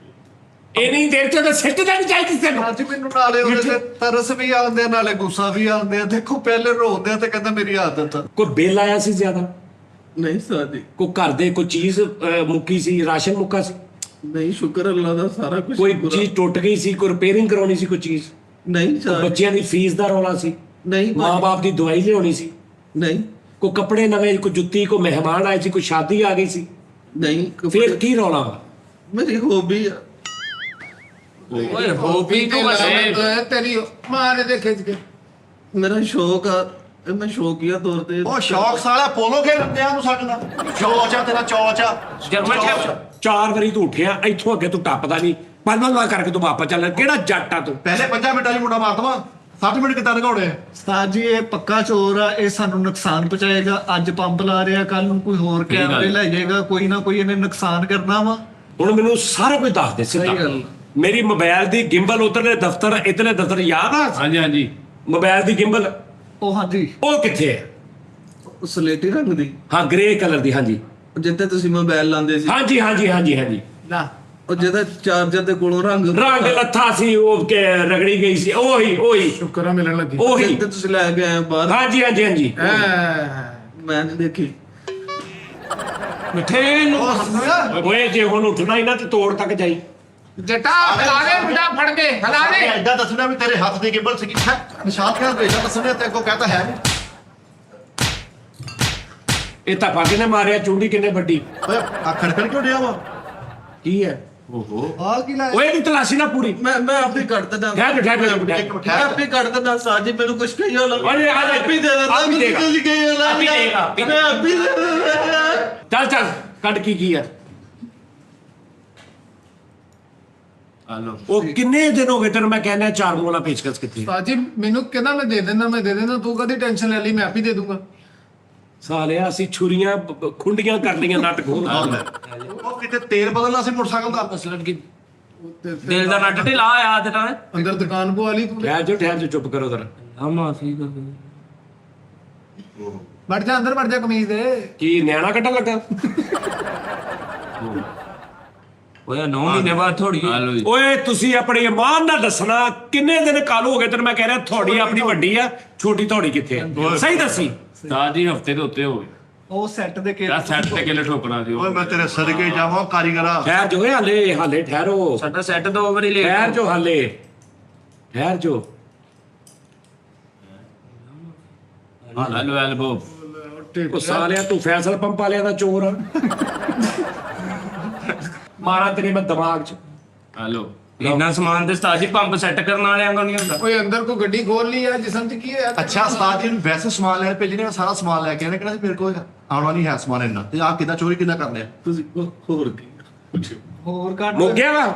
ਇਹ ਨਹੀਂ ਦੇਰ ਚ ਤਾਂ ਸਿੱਟ ਦੇਣੀ ਚਾਹੀਦੀ ਤੈਨੂੰ। ਅੱਜ ਮੈਨੂੰ ਨਾਲੇ ਉਹਦੇ ਤੇ ਤਰਸ ਵੀ ਆਉਂਦੇ ਆ, ਨਾਲੇ ਗੁੱਸਾ ਵੀ ਆਉਂਦੇ ਆ। ਦੇਖੋ ਪਹਿਲੇ ਰੋਂਦੇ ਆ ਤੇ ਕਹਿੰਦਾ ਮੇਰੀ ਆਦਤ ਆ। ਕੋਈ ਬਿੱਲ ਆਇਆ ਸੀ ਜ਼ਿਆਦਾ? ਨਹੀਂ ਉਸਤਾਦ ਜੀ ਕੋਈ ਘਰ ਦੇ ਕੋਈ ਚੀਜ਼ ਮੁੱਕੀ ਸੀ, ਰਾਸ਼ਨ ਮੁੱਕਾ ਸੀ, ਨਹੀਂ, ਸ਼ੁਕਰ ਅੱਲਾ ਦਾ, ਸਾਰਾ ਕੁਝ ਕੋਈ ਚੀਜ਼ ਟੁੱਟ ਗਈ ਸੀ, ਕੋਈ ਰਿਪੇਅਰਿੰਗ ਕਰਾਉਣੀ ਸੀ, ਕੋਈ ਚੀਜ਼, ਨਹੀਂ ਕੋਈ ਉਸਤਾਦ, ਬੱਚਿਆਂ ਦੀ ਫੀਸ ਦਾ ਰੌਲਾ ਸੀ, ਨਹੀਂ ਮਾਂ-ਬਾਪ ਦੀ ਦਵਾਈ ਲਿਆਉਣੀ ਸੀ, ਨਹੀਂ ਕੋਈ ਕੱਪੜੇ ਨਵੇਂ, ਕੋਈ ਜੁੱਤੀ, ਕੋਈ ਮਹਿਮਾਨ ਆਏ ਸੀ, ਕੋਈ ਸ਼ਾਦੀ ਆ ਗਈ ਸੀ, ਨਹੀਂ ਫਿਰ ਕੀ ਰੌਲਾ ਵਾ? ਮੇਰੀ ਹੌਬੀ ਆ। ਓਏ ਹੋ ਵੀ ਤੂੰ ਵੱਡੇ। ਤੇਰੀ ਮਾਰ ਦੇ ਖਿੱਚ ਕੇ। ਮੇਰਾ ਸ਼ੌਕ ਆ, ਇਹ ਮੈਂ ਸ਼ੌਕੀਆ ਤੌਰ ਤੇ। ਉਹ ਸ਼ੌਕ ਸਾਲਾ ਪੋਲੋ ਖੇਡਦੇ ਆ ਤੂੰ ਸਾਡੇ ਨਾਲ। ਚੌਚ ਆ ਤੇਰਾ, ਚੌਚ ਆ। ਜਰਮਨ ਚੌਚ ਸ਼ੈਫ। ਆ। 4 ਵਾਰੀ ਤੂੰ ਉੱਠਿਆ, ਇੱਥੋਂ ਅੱਗੇ ਤੂੰ ਟੱਪਦਾ ਨਹੀਂ, 5 ਵਾਰ ਕਰਕੇ ਤੂੰ ਵਾਪਸ ਚੱਲ। ਕਿਹੜਾ ਜੱਟ ਆ ਤੂੰ? ਪਹਿਲੇ 5 ਮਿੰਟਾਂ 'ਚ ਮੁੰਡਾ ਮਾਰ ਦਵਾਂ, 60 ਮਿੰਟ ਕਿੱਦਾਂ ਲਗਾਉਣੇ? ਉਸਤਾਦ ਜੀ ਇਹ ਪੱਕਾ ਚੋਰ ਆ, ਇਹ ਸਾਨੂੰ ਨੁਕਸਾਨ ਪਹੁੰਚਾਏਗਾ। ਅੱਜ ਪੰਪ ਲਾ ਰਿਹਾ, ਕੱਲ ਨੂੰ ਕੋਈ ਹੋਰ ਸਹੀ ਗੱਲ। ਕੈਮਰੇ ਲੈ ਜਾਏਗਾ, ਕੋਈ ਨਾ ਕੋਈ ਇਹਨੇ ਨੁਕਸਾਨ ਕਰਨਾ ਵਾ। ਹੁਣ ਮੈਨੂੰ ਸਾਰਾ ਕੁਝ ਦੱਸ ਦੇ ਸਿੱਧਾ। ਸਹੀ ਗੱਲ। ਮੇਰੀ ਮੋਬਾਈਲ ਦੀ ਗਿੰਬਲ ਉਧਰਲੇ ਦਫ਼ਤਰ, ਇਧਰਲੇ ਦਫ਼ਤਰ ਯਾਦ ਆ? ਹਾਂਜੀ ਹਾਂਜੀ। ਮੋਬਾਈਲ ਦੀ ਗਿੰਬਲ ਉਹ ਹਾਂਜੀ, ਉਹ ਕਿੱਥੇ ਹੈ? ਉਹ ਸਲੇਟੀ ਰੰਗ ਦੀ, ਹਾਂ ਗ੍ਰੇ ਕਲਰ ਦੀ, ਹਾਂਜੀ ਜਿੱਤੇ ਤੁਸੀਂ ਮੋਬਾਈਲ ਲਾਉਂਦੇ ਸੀ, ਹਾਂਜੀ ਹਾਂਜੀ ਹਾਂਜੀ ਹਾਂਜੀ। ਨਾ ਉਹ ਜਿਹਦਾ ਚਾਰਜਰ ਦੇ ਕੋਲੋਂ ਰੰਗ ਰੰਗ ਲੱਥਾ ਸੀ, ਉਹ ਕਿ ਰਗੜੀ ਗਈ ਸੀ, ਉਹੀ ਸ਼ੁਕਰ ਆ ਮਿਲਣ ਲੱਗੀ। ਉਹੀ। ਜਿੱਤੇ ਤੁਸੀਂ ਲੈ ਕੇ ਆਏ ਬਾਹਰ, ਹਾਂਜੀ ਹਾਂਜੀ ਹਾਂਜੀ। ਮੈਂ ਨਹੀਂ ਦੇਖੀ। ਮਿੱਠੇ ਨੂੰ ਓਏ ਜੇ ਹੁਣ ਉੱਠਣਾ ਹੀ ਨਾ ਤੇ ਤੋੜ ਤੱਕ ਜਾਈ। ਜਟਾ ਹਲਾ ਦੇ ਮੁੰਡਾ ਫੜ ਕੇ ਹਲਾ ਦੇ। ਏਦਾਂ ਦੱਸਣਾ ਵੀ ਤੇਰੇ ਹੱਥ ਦੀ ਗਿੰਬਲ ਸੀਗੀ। ਨਿਸ਼ਾਨ ਕਿਹੜਾ ਭੇਜਾ ਦੱਸਣਾ ਤੇ ਅੱਗੋਂ ਕਹਤਾ ਹੈ ਨੀ। ਇਹ ਤਾਂ ਪਾਕੇ ਨੇ ਮਾਰਿਆ, ਚੁੰਡੀ ਕਿੰਨੇ ਵੱਡੀ। ਓਏ ਆ ਖੜਕਣ ਕਿਉਂ ਡਿਆ ਵਾ? ਕੀ ਹੈ? ਆ ਕੀ ਲਾਇਆ? ਓਏ ਦੀ ਤਲਾਸ਼ੀ ਨਾ ਪੂਰੀ। ਮੈਂ ਆਪੇ ਕੱਢ ਦਿੰਦਾ, ਠਹਿਰ ਠਹਿਰ ਮੈਂ ਆਪੇ ਕੱਢ ਦਿੰਦਾ। ਸਾਜੀ ਮੈਨੂੰ ਕੁਝ ਕਹੀ ਹੋ ਲੱਗਾ, ਓਏ ਆ ਜਾ, ਆਪੇ ਦੇ ਦਿੰਦਾ। ਆਪ ਹੀ ਦੇਗਾ। ਤੁਸੀਂ ਕਹੀ ਹੋ ਆਪ ਹੀ ਦੇਗਾ, ਲੱਗਾ, ਮੈਂ ਆਪੇ ਦੇ ਦਿੰਦਾ। ਚੱਲ ਚੱਲ ਕੱਢ ਕੀ ਹੈ? ਹਲੋ ਉਹ ਕਿੰਨੇ ਦਿਨ ਹੋ ਗਏ ਤੈਨੂੰ ਮੈਂ ਕਹਿੰਦਾ 4 ਮੋਲਾ ਪੇਚਕਸ ਕਿੱਥੇ? ਬਾਜੀ ਮੈਨੂੰ ਕਹਿੰਦਾ ਮੈਂ ਦੇ ਦਿੰਦਾ, ਤੂੰ ਕਦੀ ਟੈਨਸ਼ਨ ਲੈ ਲਈ, ਮੈਂ ਆਪ ਹੀ ਦੇ ਦੂੰਗਾ। ਸਾਲਿਆ ਅਸੀਂ ਛੁਰੀਆਂ ਖੁੰਡੀਆਂ ਕਰ ਲਈਆਂ, ਨਟ ਖੋਲ। ਉਹ ਕਿਤੇ ਤੇਲ ਬਦਲਣਾ ਸੀ ਮੋਟਰਸਾਈਕਲ ਦਾ। ਅਸਲਨ ਕੀ ਦਿਲ ਦਾ ਨੱਟ ਢਿਲਾ ਆ ਤੇ ਤਾਂ ਅੰਦਰ ਦੁਕਾਨ ਪਵਾ ਲਈ ਤੂੰ। ਠਹਿਰ ਜਾ ਚੁੱਪ ਕਰੋ ਜ਼ਰਾ। ਆਮਾ ਠੀਕ ਆ। ਵੜ ਜਾ ਅੰਦਰ, ਵੜ ਜਾ ਕਮੀਜ਼ ਦੇ। ਕੀ ਨਿਆਣਾ ਕੱਟਣ ਲੱਗਾ? ਓਏ 9 ਮਹੀਨੇ ਬਾਅਦ ਥੋੜੀ ਓਏ ਤੁਸੀਂ ਆਪਣੀ ਇਮਾਨ ਨਾਲ ਦੱਸਣਾ ਕਿੰਨੇ ਦਿਨ ਕਾਲ ਹੋ ਗਏ ਤੈਨੂੰ ਮੈਂ ਕਹਿ ਰਿਹਾ ਤੁਹਾਡੀ ਆਪਣੀ ਵੱਡੀ ਆ ਛੋਟੀ ਤੁਹਾਡੀ ਕਿੱਥੇ ਆ ਸਹੀ ਦੱਸੀ ਉਸਤਾਦ ਜੀ ਹਫਤੇ ਦੇ ਉੱਤੇ ਹੋ ਗਏ ਉਹ ਸੈੱਟ ਦੇ ਕੇ ਆ ਸੈੱਟ ਤੇ ਕਿਲੇ ਠੋਕਣਾ ਸੀ ਓਏ ਮੈਂ ਤੇਰੇ ਸਦਕੇ ਜਾਵਾਂ ਕਾਰੀਗਰਾ। ਠਹਿਰ ਜੋ ਹਾਲੇ ਠਹਿਰੋ ਸਾਡਾ ਸੈੱਟ 2 ਵਾਰੀ ਲੈ ਠਹਿਰ ਜੋ ਠਹਿਰ ਜੋ ਹਲੋ ਐਲਬੋ ਉਹ ਸਾਲਿਆ ਤੂੰ ਫੈਸਲ ਪੰਪ ਵਾਲਿਆਂ ਦਾ ਚੋਰ ਆ ਮਾਰਾ ਤੇਰੇ ਮੈਂ ਦਿਮਾਗ 'ਚ ਹਲੋ ਇੰਨਾ ਸਮਾਨ ਤੇ ਉਸਤਾਦ ਜੀ ਪੰਪ ਸੈੱਟ ਕਰਨ ਵਾਲਿਆਂ ਕੋਲ ਨਹੀਂ ਹੁੰਦਾ ਓਏ ਅੰਦਰ ਕੋ ਗੱਡੀ ਖੋਲ ਲਈ ਆ ਜਿਸਮ ਚ ਕੀ ਹੋਇਆ ਅੱਛਾ ਉਸਤਾਦ ਜੀ ਨੂੰ ਵੈਸੇ ਸਮਾਨ ਲੈਣ ਭੇਜਣੇ ਮੈਂ ਸਾਰਾ ਸਮਾਨ ਲੈ ਕੇ ਆਇਆ ਕਿਹੜਾ ਮੇਰੇ ਕੋਲ ਆਉਣਾ ਨਹੀਂ ਹੈ ਸਮਾਨ ਇੰਨਾ ਤੇ ਆਹ ਕਿੱਦਾਂ ਚੋਰੀ ਕਿੱਦਾਂ ਕਰ ਲਿਆ ਤੁਸੀਂ ਹੋਰ ਕੀ ਹੋਰ ਕੱਢ ਮੁੱਕ ਗਿਆ ਵਾ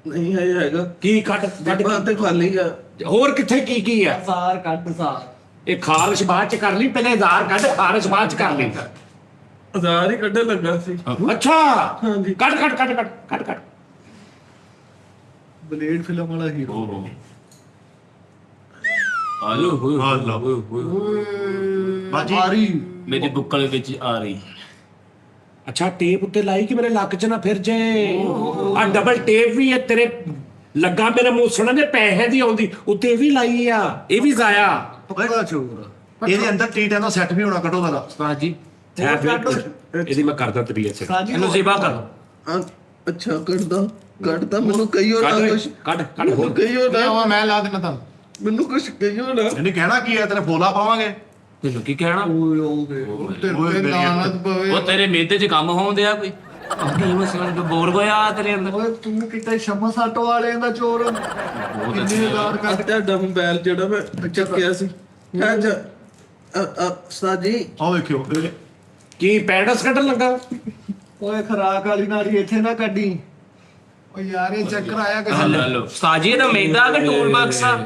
ਨਹੀਂ ਹੈ ਹੈਗਾ ਕੀ ਕੱਢ ਡੱਬਾ ਤੇ ਖਾਲੀ ਆ ਹੋਰ ਕਿੱਥੇ ਕੀ ਆ ਸਾਰ ਕੱਢ ਸਾਰ ਇਹ ਖਾਰਸ਼ ਬਾਅਦ ਚ ਕਰ ਲਈ ਪਹਿਲੇ ਆਧਾਰ ਕੱਢ ਖਾਰਸ਼ ਬਾਅਦ ਚ ਕਰ ਲਈ ਆਜ਼ਾਦ ਹੀ ਕੱਢਣ ਲੱਗਾ ਸੀ ਅੱਛਾ ਹਾਂਜੀ। ਕੱਢ ਬਲੇਡ ਫਿਲਮ ਵਾਲਾ ਹੀਰੋ ਹਲੋ ਹਾਂ ਲਓ ਬਾਜੀ ਆਰੀ ਮੇਰੀ ਬੁੱਕਲ ਵਿੱਚ ਆ ਰਹੀ ਅੱਛਾ ਟੇਪ ਉੱਤੇ ਲਾਈ ਕਿ ਮੇਰੇ ਲੱਕ 'ਚ ਨਾ ਫਿਰ ਜੇ ਆ ਡਬਲ ਟੇਪ ਵੀ ਹੈ ਤੇਰੇ ਲੱਗਾ ਮੇਰੇ ਮੂੰਹ ਸੁਣਨ ਦੇ ਪੈਸੇ ਦੀ ਆਉਂਦੀ ਉੱਤੇ ਇਹ ਵੀ ਲਾਈ ਆ ਇਹ ਵੀ ਜ਼ਾਇਆ ਬੜਾ ਚੋਰ ਇਹਦੇ ਅੰਦਰ ਟੀ10 ਦਾ ਸੈੱਟ ਵੀ ਹੋਣਾ ਕੱਢੋ ਦਾ ਉਸਤਾਦ ਜੀ ਇਹਦੀ ਮੈਂ ਕਰਦਾ ਤਬੀਅਤ ਸੇ ਸਾਜੀ ਇਹਨੂੰ ਸਿਬਾ ਕਰ ਅੱਛਾ ਕੱਢਦਾ ਮੈਨੂੰ ਕਹੀਓ ਨਾ ਕੁਛ ਕੱਢ ਮੈਨੂੰ ਕਹੀਓ ਨਾ ਲਿਆਵਾ ਮੈਂ ਲਾ ਦੇਣਾ ਤੁਹਾਨੂੰ ਮੈਨੂੰ ਕੁਛ ਕਹੀਓ ਨਾ ਇਹਨੇ ਕਹਿਣਾ ਕੀ ਹੈ ਤੇਰੇ ਫੋਲਾ ਪਾਵਾਂਗੇ ਤੈਨੂੰ ਕੀ ਕਹਿਣਾ ਤੇਰੇ ਲਾਨਤ ਪਵੇ ਉਹ ਤੇਰੇ ਮਿਹਦੇ 'ਚ ਕੰਮ ਹੋਉਂਦੇ ਆ ਕੋਈ ਕੀ ਮਸਲਾ ਤੂੰ ਬੋਰ ਹੋਇਆ ਤੇਰੇ ਅੰਦਰ ਓਏ ਤੂੰ ਕਿਤੇ ਸ਼ਮਾ ਸਾਟੋ ਵਾਲਿਆਂ ਦਾ ਚੋਰ ਬਹੁਤ ਕਿੰਨੇ ਹਜ਼ਾਰ ਆ ਕੱਢ ਤੁਹਾਡਾ ਮੋਬਾਈਲ ਜਿਹੜਾ ਮੈਂ ਚੱਕਿਆ ਸੀ ਹੈ ਜੀ ਸਾਜੀ ਆਹ ਵੇਖਿਓ ਕੀ ਪੈਡਸ ਕੱਢਣ ਲੱਗਾ ਓਏ ਖਰਾਕ ਵਾਲੀ ਨਾਲੀ ਇੱਥੇ ਨਾ ਕੱਢੀ ਓ ਯਾਰ ਇਹ ਚੱਕਰ ਆਇਆ ਕਿ ਹਲੋ ਉਸਤਾਦ ਜੀ ਇਹਦਾ ਮਿਹਦਾ ਕਿ ਟੂਲ ਬਾਕਸ ਆ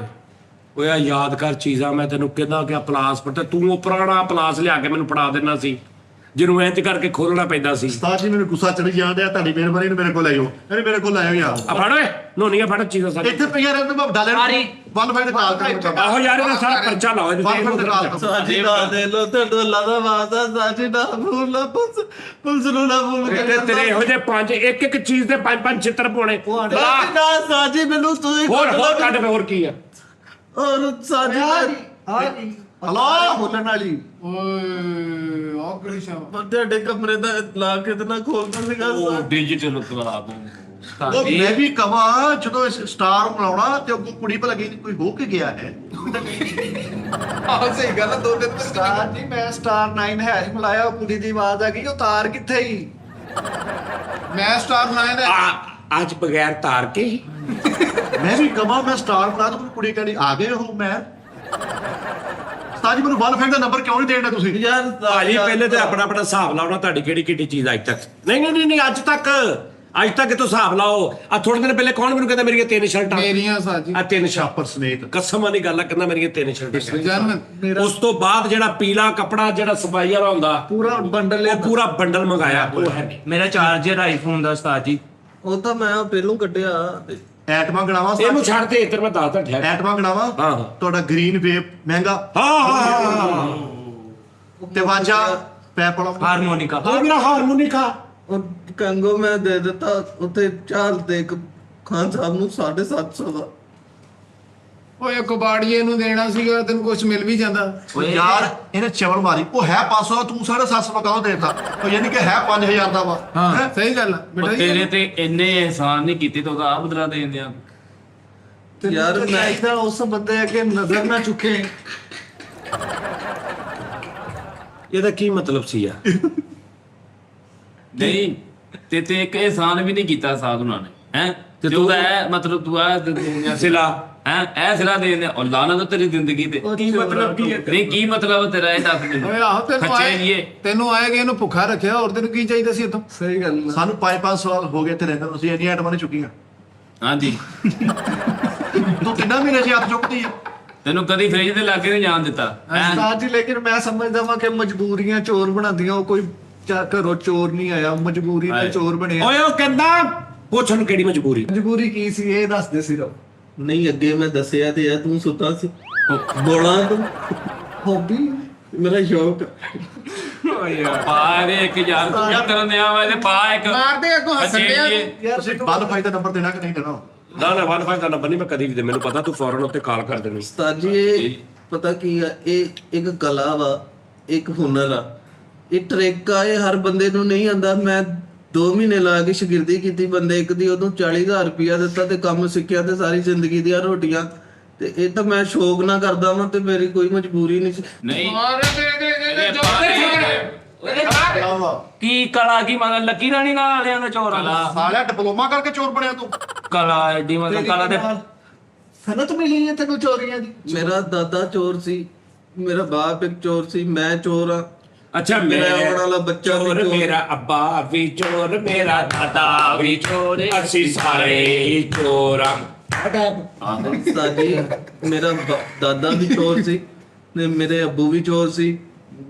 ਓਏ ਆ ਯਾਦਗਾਰ ਚੀਜ਼ਾਂ ਮੈਂ ਤੈਨੂੰ ਕਹਿੰਦਾ ਕਿ ਪਲਾਸ ਪਰ ਤੂੰ ਉਹ ਪੁਰਾਣਾ ਪਲਾਸ ਲਿਆ ਕੇ ਮੈਨੂੰ ਫੜਾ ਦੇਣਾ ਸੀ ਜਿਹਨੂੰ ਇੰਜ ਕਰਕੇ ਖੋਲਣਾ ਪੈਂਦਾ ਸੀ ਉਸਤਾਦ ਜੀ ਮੈਨੂੰ ਗੁੱਸਾ ਚੜੀ ਜਾਂਦਾ ਤੁਹਾਡੀ ਮਿਹਰਬਾਨੀ ਨੂੰ ਮੇਰੇ ਕੋਲ ਆਇਓ ਮੇਰੇ ਕੋਲ ਆਇਓ ਯਾਰ ਆ ਫੜ ਓਏ ਨੋਨੀਆਂ ਫੜ ਚੀਜ਼ਾਂ ਸਾਰੀ ਇੱਥੇ ਪਈਆਂ ਰਹਿੰਦੇ ਮੈਂ ਡਾਲੇ ਸਾਰੀ। ਵਨ ਫਾਈਟ ਕਾਲ ਕਰ ਆਹੋ ਯਾਰ ਇਹਦਾ ਸਾਰਾ ਪਰਚਾ ਲਾਓ ਵਨ ਫਾਈਟ ਕਾਲ ਸਾਜੀ ਨਾ ਦੇ ਲੋ ਤੇ ਡੋਲਾ ਦਾ ਵਾਦਾ ਸਾਜੀ ਨਾ ਭੁੱਲ ਪੁਲਿਸ ਨੂੰ ਨਾ ਭੁੱਲ ਤੇ ਤੇਰੇ ਇਹੋ ਜਿਹੇ ਪੰਜ ਇੱਕ ਚੀਜ਼ ਦੇ ਪੰਜ ਚਿੱਤਰ ਪਾਉਣੇ ਸਾਜੀ ਨਾ ਸਾਜੀ ਮੈਨੂੰ ਤੁਸੀਂ ਹੋਰ ਕੱਢ ਵੇ ਹੋਰ ਕੀ ਆ ਔਰ ਸਾਜੀ ਹਲੋ ਬੋਲਣ ਵਾਲੀ ਓਏ ਆ ਕਿਹੜੀ ਸ਼ਾਮ ਤੁਹਾਡੇ ਕਮਰੇ ਦਾ ਲਾ ਕੇ ਤੇ ਨਾ ਖੋਲਦਾ ਸੀਗਾ ਉਹ ਡਿਜੀਟਲ ਕਲਾਬ ਉਹ ਮੈਂ ਵੀ ਕਵਾਂ ਜਦੋਂ ਇਸ ਸਟਾਰ ਬਣਾਉਣਾ ਤੇ ਅੱਗੋਂ ਕੁੜੀ ਭਲਾ ਗਈ ਕੋਈ ਹੋ ਕੇ ਗਿਆ ਹੈ ਆਹ ਸਹੀ ਗੱਲ ਆ, ਦੋ ਦਿਨ ਤੱਕ ਸਟਾਰ ਜੀ ਮੈਂ ਸਟਾਰ 9 ਹੈਸ਼ ਮਿਲਾਇਆ ਉਹ ਕੁੜੀ ਦੀ ਆਵਾਜ਼ ਆ ਗਈ ਉਹ ਤਾਰ ਕਿੱਥੇ ਹੀ ਮੈਂ ਸਟਾਰ ਬਣਾਇਆ ਦਾ ਅੱਜ ਬਗੈਰ ਤਾਰ ਕੇ ਹੀ ਮੈਂ ਵੀ ਕਵਾਂ ਮੈਂ ਸਟਾਰ ਬਣਾ ਤਾਂ ਕੁੜੀ ਕਹਿੰਦੀ ਆ ਗਏ ਹੋ ਮੈਂ ਉਸਤਾਦ ਜੀ ਮੈਨੂੰ ਵਨ ਫਾਈਟ ਦਾ ਨੰਬਰ ਕਿਉਂ ਨਹੀਂ ਦੇਣਾ ਤੁਸੀਂ ਯਾਰ ਭਾਜੀ ਪਹਿਲੇ ਤੇ ਆਪਣਾ ਹਿਸਾਬ ਲਾਉਣਾ ਤੁਹਾਡੀ ਕਿਹੜੀ ਚੀਜ਼ ਅੱਜ ਤੱਕ ਨਹੀਂ ਅੱਜ ਤੱਕ ਤੋਂ ਹਿਸਾਬ ਲਾਓ ਆ ਥੋੜੇ ਦਿਨ ਪਹਿਲੇ ਕੌਣ ਮੈਨੂੰ ਕਹਿੰਦਾ ਮੇਰੀਆਂ 3 ਸ਼ਰਟਾਂ ਮੇਰੀਆਂ ਸਾਜੀ ਆ 3 ਸ਼ਰਟਾਂ ਛਾਪਰ ਸਨੇਕ ਕਸਮ ਵਾਲੀ ਗੱਲ ਆ ਕਹਿੰਦਾ ਮੇਰੀਆਂ 3 ਸ਼ਰਟਾਂ ਜਨਮ ਉਸ ਤੋਂ ਬਾਅਦ ਜਿਹੜਾ ਪੀਲਾ ਕੱਪੜਾ ਜਿਹੜਾ ਸਫਾਈ ਵਾਲਾ ਹੁੰਦਾ ਪੂਰਾ ਬੰਡਲ ਉਹ ਪੂਰਾ ਬੰਡਲ ਮੰਗਾਇਆ ਉਹ ਹੈ ਨਹੀਂ ਮੇਰਾ ਚਾਰਜਰ ਆਈਫੋਨ ਦਾ ਉਸਤਾਦ ਜੀ ਉਹ ਤਾਂ ਮੈਂ ਪਹਿਲੋਂ ਕੱਢਿਆ ਐਟਮਾਂ ਗਣਾਵਾ ਇਹਨੂੰ ਛੱਡ ਦੇ ਇੱਧਰ ਮੈਂ ਦੱਸਦਾ ਠਹਿਰ ਐਟਮਾਂ ਗਣਾਵਾ ਹਾਂ। ਤੁਹਾਡਾ ਗ੍ਰੀਨ ਵੇਵ ਮਹਿੰਗਾ ਹਾਂ ਤੇ ਵਾਜਾ ਪੈਪਲ ਹਾਰਮੋਨੀਕਾ ਉਹ ਮੇਰਾ ਹਾਰਮੋਨੀਕਾ ਉਹ ਕੰਗੋ ਮੈਂ ਦੇ ਦਿੱਤਾ ਉੱਥੇ ਚਾਲ ਤੇ ਇੱਕ ਖਾਨ ਸਾਹਿਬ ਨੂੰ 750 ਦਾ ਓਏ ਕਬਾੜੀਏ ਨੂੰ ਦੇਣਾ ਸੀਗਾ ਤੈਨੂੰ ਕੁਝ ਮਿਲ ਵੀ ਜਾਂਦਾ ਉਹ ਯਾਰ ਇਹਨੇ ਚਵਲ ਮਾਰੀ ਉਹ ਹੈ 500 ਦਾ ਤੂੰ 750 ਦਾ ਕਾਹਦੋਂ ਦੇਤਾ ਉਹ ਯਾਨੀ ਕਿ ਹੈ 5000 ਦਾ ਵਾ ਹਾਂ ਸਹੀ ਗੱਲ ਆ ਬੇਟਾ ਜੀ ਤੇਰੇ ਤੇ ਇੰਨੇ ਇਹਸਾਨ ਨਹੀਂ ਕੀਤੇ ਤਾਂ ਉਹਦਾ ਆ ਬਦਲਾ ਦੇ ਦਿੰਦੇ ਆ ਯਾਰ ਮੈਂ ਚਾਹੀਦਾ ਉਸ ਬੰਦੇ ਅੱਗੇ ਨਜ਼ਰ ਨਾ ਚੁੱਕੇ ਇਹਦਾ ਕੀ ਮਤਲਬ ਸੀ ਆ ਨਹੀਂ ਤੇ ਇੱਕ ਇਹਸਾਨ ਵੀ ਨਹੀਂ ਕੀਤਾ ਸਾਧ ਉਹਨਾਂ ਨੇ ਹੈ ਤੇ ਤੂੰ ਇਹ ਮਤਲਬ ਤੂੰ ਆ ਸਿਲਾ ਹੈ ਇਹ ਸਿਲਾ ਦੇ ਦਿੰਦੇ ਔਰ ਲਾਣਾ ਤੇਰੀ ਜ਼ਿੰਦਗੀ ਤੇ ਕੀ ਮਤਲਬ ਕੀ ਹੈ ਨਹੀਂ ਕੀ ਮਤਲਬ ਤੇਰਾ ਇਹ ਦੱਸ ਮੈਨੂੰ ਓਏ ਆਹੋ ਤੈਨੂੰ ਖੱਚੇ ਆਏ ਜੀਏ ਤੈਨੂੰ ਆਏਗਾ ਇਹਨੂੰ ਭੁੱਖਾ ਰੱਖਿਆ ਹੋਰ ਤੈਨੂੰ ਕੀ ਚਾਹੀਦਾ ਸੀ ਇਤੋਂ ਸਹੀ ਗੱਲ ਆ। ਸਾਨੂੰ 5-5 ਸਾਲ ਹੋ ਗਏ ਤੇ ਰਹਿੰਦੇ ਨੂੰ, ਅਸੀਂ ਇੰਨੀਆਂ ਐਟਮਾਂ ਨਹੀਂ ਚੁੱਕੀਆਂ ਹਾਂਜੀ ਤੂੰ ਕਿੰਨਾ ਮਹੀਨੇ ਸੀ ਹੱਥ ਚੁੱਕਦੀ ਆ ਤੈਨੂੰ ਕਦੀ ਫ੍ਰਿਜ ਦੇ ਲਾਗੇ ਨਹੀਂ ਜਾਣ ਦਿੱਤਾ ਹੈਂ? ਉਸਤਾਦ ਜੀ ਲੇਕਿਨ ਮੈਂ ਸਮਝਦਾ ਵਾਂ ਕਿ ਮਜਬੂਰੀਆਂ ਚੋਰ ਬਣਾਉਂਦੀਆਂ ਉਹ ਕੋਈ ਘਰੋਂ ਚੋਰ ਨਹੀਂ ਆਇਆ ਮਜਬੂਰੀ ਨਾਲ ਚੋਰ ਬਣਿਆ ਓਏ ਉਹ ਕਹਿੰਦਾ ਪੁੱਛ ਨੂੰ ਕਿਹੜੀ ਮਜਬੂਰੀ ਮਜਬੂਰੀ ਕੀ ਸੀ ਇਹ ਦੱਸਦੇ ਸਿਰਫ ਨਹੀਂ ਅੱਗੇ ਮੈਂ ਦੱਸਿਆ ਤੇ ਆ ਤੂੰ ਸੁੱਤਾ ਸੀ ਬੋਲਾਂ ਤੂੰ ਹੌਬੀ ਮੇਰਾ ਸ਼ੌਕ ਪਾ ਦੇ 1000 ਤੂੰ ਕਿਆ ਕਰਨ ਦਿਆ ਵਾ ਇਹਦੇ ਪਾ ਇੱਕ ਮਾਰਦੇ ਅੱਗੋਂ ਹੱਸਣ ਡਿਆ ਤੂੰ। ਯਾਰ ਤੁਸੀਂ ਬੰਦ ਫਾਈ ਦਾ ਨੰਬਰ ਦੇਣਾ ਕਿ ਨਹੀਂ ਦੇਣਾ? ਨਾ ਨਾ 15 ਦਾ ਨੰਬਰ ਨਹੀਂ ਮੈਂ ਕਦੀ ਵੀ ਦੇ, ਮੈਨੂੰ ਪਤਾ ਤੂੰ ਫੌਰਨ ਉੱਤੇ ਕਾਲ ਕਰ ਦੇਣੀ। ਉਸਤਾਦ ਜੀ ਇਹ ਪਤਾ ਕੀ ਆ, ਇਹ ਇੱਕ ਕਲਾ ਵਾ, ਇੱਕ ਹੁਨਰ ਆ, ਇਹ ਟ੍ਰਿਕ ਆ, ਇਹ ਹਰ ਬੰਦੇ ਨੂੰ ਨਹੀਂ ਆਂਦਾ। ਮੈਂ 2 ਮਹੀਨੇ ਲਾ ਕੇ ਸ਼ਾਗਿਰਦੀ ਕੀਤੀ ਬੰਦੇ ਇੱਕ ਦੀ, ਉਹਨੂੰ 40,000 ਰੁਪਇਆ ਦਿੱਤਾ ਤੇ ਕੰਮ ਸਿੱਖਿਆ ਤੇ ਸਾਰੀ ਜ਼ਿੰਦਗੀ ਦੀਆਂ ਰੋਟੀਆਂ। ਤੇ ਇਹ ਤਾਂ ਮੈਂ ਸ਼ੌਕ ਨਾ ਕਰਦਾ ਵਾਂ ਤੇ ਮੇਰੀ ਕੋਈ ਮਜਬੂਰੀ ਨਹੀਂ ਸੀ। ਨਹੀਂ ਮਾਰ ਦੇ ਕੀ ਕਲਾ ਕੀ ਮਤਲਬ ਲੱਕੀ ਰਾਣੀ ਨਾਲ ਵਾਲਿਆਂ ਦਾ ਚੋਰ ਆ ਸਾਲਿਆ ਡਿਪਲੋਮਾ ਕਰਕੇ ਚੋਰ ਬਣਿਆ ਤੂੰ? ਕਲਾ ਐਡੀ ਮਤਲਬ ਕਲਾ ਤੇ ਸਨਤ ਮਿਲੀ ਹੈ ਤੈਨੂੰ ਚੋਰੀਆਂ ਦੀ? ਮੇਰਾ ਦਾਦਾ ਚੋਰ ਸੀ, ਮੇਰਾ ਬਾਪ ਇੱਕ ਚੋਰ ਸੀ, ਮੈਂ ਚੋਰ ਆ। ਅੱਛਾ ਮੇਰਾ ਆਉਣ ਵਾਲਾ ਬੱਚਾ ਵੀ ਚੋਰ, ਚੋਰ। ਮੇਰਾ ਅੱਬਾ ਵੀ ਚੋਰ, ਮੇਰਾ ਦਾਦਾ ਵੀ ਚੋਰ, ਅਸੀਂ ਸਾਰੇ ਹੀ ਚੋਰ ਆ। ਉਸਤਾਦ ਜੀ ਮੇਰਾ ਦਾਦਾ ਵੀ ਚੋਰ ਸੀ ਤੇ ਮੇਰੇ ਅੱਬੂ ਵੀ ਚੋਰ ਸੀ,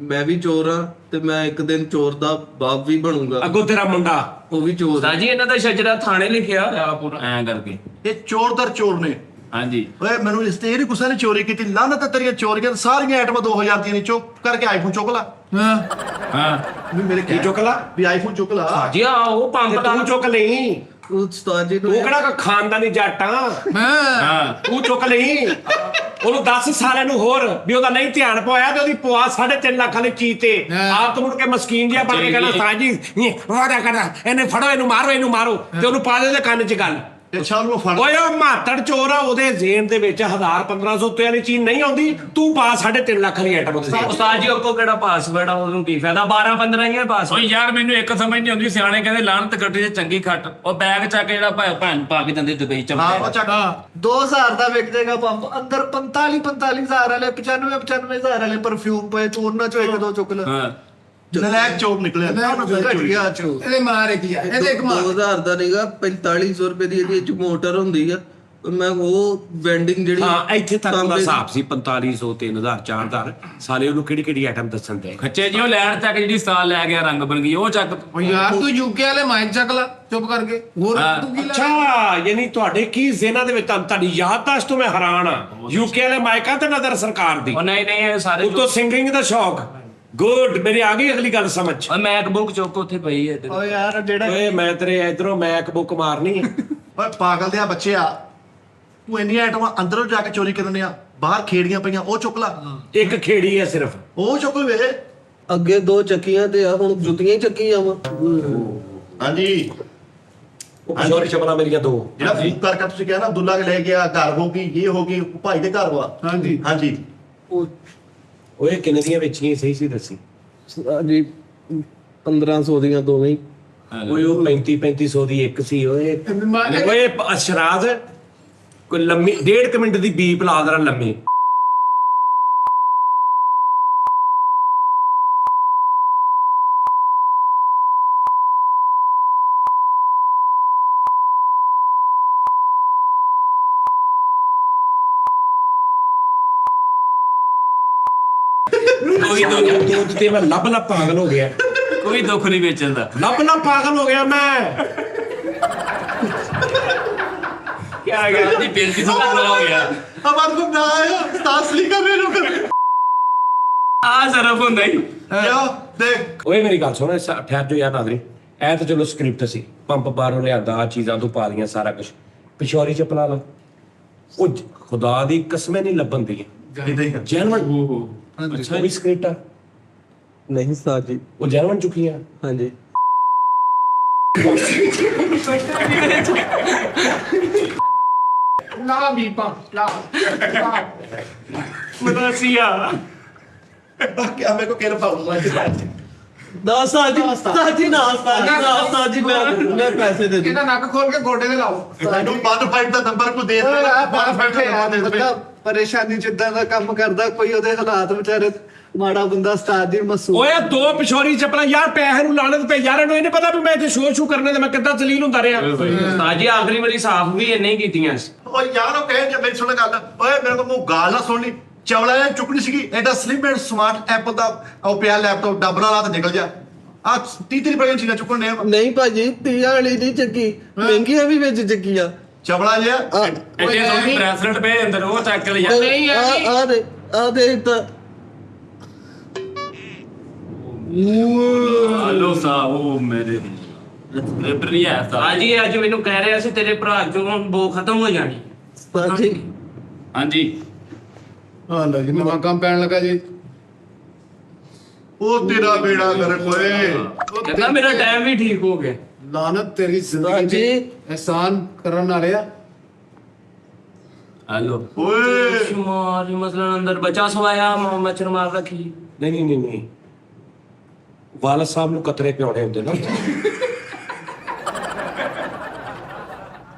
ਮੈਂ ਵੀ ਚੋਰ ਆ ਤੇ ਮੈਂ ਇੱਕ ਦਿਨ ਚੋਰ ਦਾ ਬਾਪ ਵੀ ਬਣੂੰਗਾ। ਅੱਗੋਂ ਤੇਰਾ ਮੁੰਡਾ ਉਹ ਵੀ ਚੋਰ ਆ। ਸਾਜੀ ਇਹਨਾਂ ਦਾ ਸ਼ਜਰਾ ਥਾਣੇ ਲਿਖਿਆ ਹੋਇਆ ਪੂਰਾ ਐਂ ਕਰਕੇ। ਇਹ ਚੋਰ ਦਰ ਚੋਰ ਨੇ। ਹਾਂਜੀ ਓਏ ਮੈਨੂੰ ਇਸ ਤੇ ਇਹ ਨੀ ਗੁੱਸਾ ਨੇ ਚੋਰੀ ਕੀਤੀ, ਲਾਹਨਤ ਤੇਰੀਆਂ ਚੋਰੀਆਂ ਸਾਰੀਆਂ ਆਈਟਮਾਂ 2000 ਦੀਆਂ ਨੇ, ਚੁੱਕ ਕਰਕੇ ਆਈਫੋਨ ਚੁੱਕ ਲਾ। ਹਾਂ ਵੀ ਮੇਰੇ ਕੀ ਚੁੱਕ ਲਾ? ਵੀ ਆਈਫੋਨ ਚੁੱਕ ਲਾ। ਜੀ ਆ ਉਹ ਪੰਪ ਦਾ ਤੂੰ ਚੁੱਕ ਲਈ, ਉਸਤਾਦ ਜੀ ਤੂੰ ਕਿਹੜਾ ਕੋਈ ਖਾਨਦਾਨੀ ਜੱਟ ਆ? ਹਾਂ ਤੂੰ ਚੁੱਕ ਲਈ। ਉਹਨੂੰ 10 ਸਾਲਾਂ ਨੂੰ ਹੋਰ ਵੀ ਉਹਦਾ ਨਹੀਂ ਧਿਆਨ ਪਾਇਆ ਤੇ ਉਹਦੀ ਪਵਾ 3.5 ਲੱਖ ਵਾਲੀ ਚੀਜ਼ ਤੇ ਆਪ ਤੋਂ ਮੁੜ ਕੇ ਮਸਕੀਨ ਜਿਹਾ ਬਣ ਕੇ ਕਹਿੰਦਾ ਸਾਜੀ ਵਾਦਾ ਕਰਦਾ ਇਹਨੇ ਫੜੋ ਇਹਨੂੰ ਮਾਰੋ ਤੇ ਉਹਨੂੰ ਪਾ ਦੇ ਕੰਨ 'ਚ ਗੱਲ। ਇਹ ਸ਼ਾਮ ਨੂੰ ਫੜ ਓਏ ਉਹ ਮਾਤੜ ਚੋਰ ਆ, ਉਹਦੇ ਜ਼ੇਨ ਦੇ ਵਿੱਚ 1000-1500 ਉੱਤੇ ਵਾਲੀ ਚੀਜ਼ ਨਹੀਂ ਆਉਂਦੀ, ਤੂੰ ਪਾ 3.5 ਲੱਖ ਵਾਲੀ ਆਈਟਮ ਉਹਦੇ ਵਿੱਚ। ਉਸਤਾਦ ਜੀ ਉਹ ਕਿਹੜਾ ਪਾਸਵਰਡ ਆ, ਉਹਨੂੰ ਕੀ ਫਾਇਦਾ? 12-15 ਹੀ ਹੈ ਪਾਸ। ਓਏ ਯਾਰ ਮੈਨੂੰ ਇੱਕ ਸਮਝ ਨਹੀਂ ਆਉਂਦੀ, ਸਿਆਣੇ ਕਹਿੰਦੇ ਲਾਹਨਤ ਕੱਢੀ ਤੇ ਚੰਗੀ ਖੱਟ। ਉਹ ਬੈਗ ਚੱਕ ਜਿਹੜਾ ਭੈਣ ਪਾ ਕੇ ਦਿੰਦੇ ਦੁਬਈ ਚ। ਹਾਂ ਉਹ ਚੱਕ 2000 ਦਾ ਵਿਕ ਜਾਏਗਾ ਪੰਪ, ਅੰਦਰ 45,000 ਵਾਲੇ 95,000 ਵਾਲੇ ਪਰਫਿਊਮ ਪਏ, ਤੂੰ ਉਹਨਾਂ ਚੋਂ ਇੱਕ ਦੋ ਚੁੱਕ ਲੈ। ਹਾਂ ਨਲਾਇਕ ਚੋਰ ਨਿਕਲਿਆ। ਘਟ ਗਿਆ ਚੋਰ। ਇਹਦੇ ਮਾਰ ਕੀ ਆ, ਇਹਦੇ ਇੱਕ ਮਾਰ। 2000 ਦਾ ਨਹੀਂਗਾ, 4500 ਰੁਪਏ ਦੀ ਇਹਦੀ ਚ ਮੋਟਰ ਹੁੰਦੀ ਆ। ਮੈਂ ਉਹ ਵੈਂਡਿੰਗ ਜਿਹੜੀ ਹਾਂ ਇੱਥੇ ਤੱਕ ਤਾਂਬੇ ਦਾ ਦੀ- ਹਿਸਾਬ ਸੀ 4500 3000 4000 ਸਾਲੇ ਉਹਨੂੰ ਕਿਹੜੀ ਆਈਟਮ ਦੱਸਣ ਦੇ। ਖੱਚੇ ਜੀ ਉਹ ਲੈਣ ਚੱਕ ਜਿਹੜੀ ਸਟਾਲ ਲੈ ਗਿਆ ਰੰਗ ਬਰੰਗੀ ਉਹ ਚੱਕ। ਓ ਯਾਰ ਤੂੰ ਯੂਕੇ ਵਾਲੇ ਮਾਈਕ ਚੱਕ ਲਾ ਚੁੱਪ ਕਰਕੇ। ਹੋਰ ਤੂੰ ਕੀ ਲਾ? ਅੱਛਾ ਯਾਨੀ ਤੁਹਾਡੇ ਕੀ ਜ਼ੇਨਾਂ ਦੇ ਵਿੱਚ ਤੁਹਾਡੀ ਯਾਦਦਾਸ਼ਤ ਤੋਂ ਮੈਂ ਹੈਰਾਨ ਆ। ਯੂਕੇ ਵਾਲੇ ਮਾਈਕਾਂ ਤੇ ਨਜ਼ਰ ਸਰਕਾਰ ਦੀ, ਉਹ ਨਹੀਂ ਇਹ ਸਾਰੇ ਉਤੋਂ ਸਿੰਗਿੰਗ ਦਾ ਸ਼ੌਕ। ਗੁੱਡ, ਮੇਰੀ ਆ ਗਈ ਅਗਲੀ ਗੱਲ ਸਮਝ। ਓਏ ਮੈਕਬੁੱਕ ਚੁੱਕ ਉੱਥੇ ਪਈ ਹੈ ਓ ਯਾਰ ਜਿਹੜਾ ਓਏ ਮੈਂ ਤੇਰੇ ਇਧਰੋਂ ਮੈਕਬੁੱਕ ਮਾਰਨੀ। ਓਏ ਪਾਗਲ ਦੇ ਆ ਬੱਚਿਆ, ਤੂੰ ਇੰਨੀਆਂ ਆਈਟਮਾਂ ਅੰਦਰੋਂ ਜਾ ਕੇ ਚੋਰੀ ਕਰਨੇ ਆ, ਬਾਹਰ ਖੇੜੀਆਂ ਪਈਆਂ ਉਹ ਚੁੱਕ ਲਾ। ਇੱਕ ਖੇੜੀ ਹੈ ਸਿਰਫ। ਉਹ ਚੁੱਕ ਵੇ। ਅੱਗੇ 2 ਚੱਕੀਆਂ ਤੇ ਆ, ਹੁਣ ਜੁੱਤੀਆਂ ਹੀ ਚੱਕੀਆਂ ਵਾ। ਹਾਂਜੀ ਉਹ ਕਿਸ਼ੋਰੀ ਚਪਲਾ ਮੇਰੀਆਂ 2। ਜਿਹੜਾ ਫੂਕ ਕਰਕੇ ਤੁਸੀਂ ਕਿਹਾ ਨਾ ਅਬਦੁੱਲਾ ਕੇ ਲੈ ਗਿਆ, ਘਰ ਹੋ ਗਈ, ਇਹ ਹੋ ਗਈ, ਉਹ ਭਾਈ ਦੇ ਘਰ ਵਾ। ਹਾਂਜੀ ਹਾਂਜੀ ਓਏ ਕਿੰਨੇ ਦੀਆਂ ਵੇਚੀਆਂ ਸਹੀ ਦੱਸੀ। ਜੀ 1500 ਦੀਆਂ ਦੋਵੇਂ ਹੀ। ਓਏ ਉਹ 3500 ਦੀ ਇੱਕ ਸੀ। ਓਏ ਓਏ ਅਸ਼ਰਾਜ਼ ਕੋਈ ਲੰਮੀ 1.5 ਮਿੰਟ ਦੀ ਬੀਪ ਲਾ ਦੇਣਾ ਲੰਮੀ। ਕੋਈ ਦੁੱਧ ਤੇ ਮੈਂ ਲੱਭ ਪਾਗਲ ਹੋ ਗਿਆ। ਕੋਈ ਦੁੱਖ ਨਹੀਂ ਵੇਚਦਾ। ਲੱਭ ਪਾਗਲ ਹੋ ਗਿਆ ਮੈਂ। ਕਿਆ ਗਿਆ ਦੀ ਬੇਇੱਜ਼ਤੀ ਤੋਂ ਹੋ ਗਿਆ। ਅਮਰ ਨੂੰ ਨਾ ਆਇਆ ਤਾਸਲੀ ਕਰ ਮੈਨੂੰ ਕਰ ਆ ਜ਼ਰਾ ਹੁੰਦਾ ਹੀ। ਯਾ ਦੇਖ ਓਏ ਮੇਰੀ ਗੱਲ ਸੁਣ, ਠਹਿਰ ਜੋ ਯਾਰ ਨਾਦਰੀ। ਐ ਤਾਂ ਚਲੋ ਸਕ੍ਰਿਪਟ ਸੀ, ਪੰਪ ਬਾਹਰੋਂ ਲਿਆਂਦਾ, ਆ ਚੀਜ਼ਾਂ ਤੋਂ ਪਾ ਲੀਆਂ ਸਾਰਾ ਕੁਝ। ਪਿਸ਼ੌਰੀ ਚ ਪਲਾ ਲਾ, ਉਹ ਖੁਦਾ ਦੀ ਕਸਮੇ ਨਹੀਂ ਲੱਭਣ ਦੀ ਇਦਾਂ ਹੀ ਜੈਨਵਨ। ਅੱਛਾ ਵੀ ਸਕ੍ਰਿਪਟ ਆ ਨਹੀਂ ਉਸਤਾਦ ਜੀ। ਉਹ ਜੈਨਵਨ ਚੁੱਕੀਆਂ। ਹਾਂਜੀ ਲਾ ਬੀਪਾ ਲਾ ਮਦਰਸੀਆ ਕਿਆ ਮੇਰੇ ਕੋ ਕਿਹੜਾ ਪਾਉਂਦਾ ਨਾ ਉਸਤਾਦ ਜੀ, ਉਸਤਾਦ ਜੀ ਨਾ, ਉਸਤਾਦ ਜੀ ਨਾ, ਉਸਤਾਦ ਜੀ ਮੈਂ ਪੈਸੇ ਦੇ ਦੂੰ। ਇਹਦਾ ਨੱਕ ਖੋਲ ਕੇ ਗੋਡੇ ਤੇ ਲਾਓ। ਮੈਨੂੰ 15 ਦਾ ਨੰਬਰ ਕੋ ਦੇ ਦੇ। 15 ਦਾ ਨੰਬਰ ਦੇ ਦੇ। ਪਰੇਸ਼ਾਨੀ ਜਿੱਦਾਂ ਦਾ ਕੰਮ ਕਰਦਾ ਕੋਈ, ਉਹਦੇ ਹਾਲਾਤ ਵਿਚਾਰੇ ਮਾੜਾ ਬੰਦਾ ਉਸਤਾਦ ਜੀ ਮਾਸੂਮ। ਓਏ 2 ਪਿਸ਼ੌਰੀ ਚੱਪਲਾਂ ਯਾਰ, ਪੈਸੇ ਨੂੰ ਲਾਣਤ ਪਏ ਯਾਰ। ਇਹਨੂੰ ਇਹ ਨਹੀਂ ਪਤਾ ਵੀ ਮੈਂ ਇੱਥੇ ਸ਼ੋਅ ਕਰਨੇ ਤੇ ਮੈਂ ਕਿੱਦਾਂ ਜਲੀਲ ਹੁੰਦਾ ਰਿਹਾ। ਸਾਜੀ ਆਖਰੀ ਵਾਰੀ ਸਾਫ਼ ਵੀ ਇੰਨੇ ਹੀ ਕੀਤੀਆਂ। ਓਏ ਯਾਰ ਉਹ ਕਹੇ ਜੇ ਮੇਰੀ ਸੁਣ ਗੱਲ, ਓਏ ਮੇਰੇ ਕੋ ਮੂੰਹ ਗਾਲ ਨਾ ਸੁਣਨੀ। ਚਵਲਾ ਨੇ ਚੁੱਕਣੀ ਸੀਗੀ, ਐਡਾ ਸਲਿਮ ਐਂਡ ਸਮਾਰਟ ਐਪਲ ਦਾ ਉਹ ਪਿਆ ਲੈਪਟਾਪ ਡੱਬਾ ਲਾ ਤੇ ਨਿਕਲ ਜਾ। ਆ 30 ਰੁਪਏ ਚੀਜ਼ਾਂ ਚੁੱਕਣ ਨੇ। ਨਹੀਂ ਭਾਜੀ 30 ਵਾਲੀ ਨਹੀਂ ਚੱਕੀ, ਮਹਿੰਗੀਆਂ ਵੀ ਵਿੱਚ ਚੱਕੀਆਂ। ਚਵਲਾ ਜਿਹਾ ਐਡੇ ਸੋਹਣੀ ਬ੍ਰੈਸਲੇਟ ਪਏ ਅੰਦਰ ਉਹ ਚੱਕ ਕੇ ਲਿਆ। ਨਹੀਂ ਆ ਦੇ ਤਾਂ ਹਲੋ ਸਾਹਿਬ ਉਹ ਮੇਰੇ ਰਿਪਰੀ ਹੈ ਸਾਹਿਬ। ਹਾਂਜੀ ਅੱਜ ਮੈਨੂੰ ਕਹਿ ਰਿਹਾ ਸੀ ਤੇਰੇ ਭਰਾ ਚੋਂ ਬੋ ਖਤਮ ਹੋ ਜਾਣੀ। ਉਸਤਾਦ ਜੀ ਹਾਂਜੀ ਹਾਂ ਲੋ ਜੀ ਨਵਾਂ ਕੰਮ ਪੈਣ ਲੱਗਾ ਜੀ। ਉਹ ਤੇਰਾ ਬੇੜਾ ਕਰ ਕੋਏ। ਕਹਿੰਦਾ ਮੇਰਾ ਟਾਈਮ ਵੀ ਠੀਕ ਹੋ ਗਿਆ। ਲਾਨਤ ਤੇਰੀ ਜ਼ਿੰਦਗੀ ਜੀ। ਤੇ ਇਹਸਾਨ ਕਰਨ ਵਾਲਿਆ। ਹਲੋ ਓਏ ਸ਼ੁਮਾਰ ਮਸਲਨ ਅੰਦਰ ਬਚਾ ਸਵਾਇਆ ਮੱਛਰ ਮਾਰ ਰੱਖੀ। ਨਹੀਂ ਵਾਲਾ ਸਾਹਿਬ ਨੂੰ ਕਤਰੇ ਪਿਆਉਣੇ ਹੁੰਦੇ ਨਾ।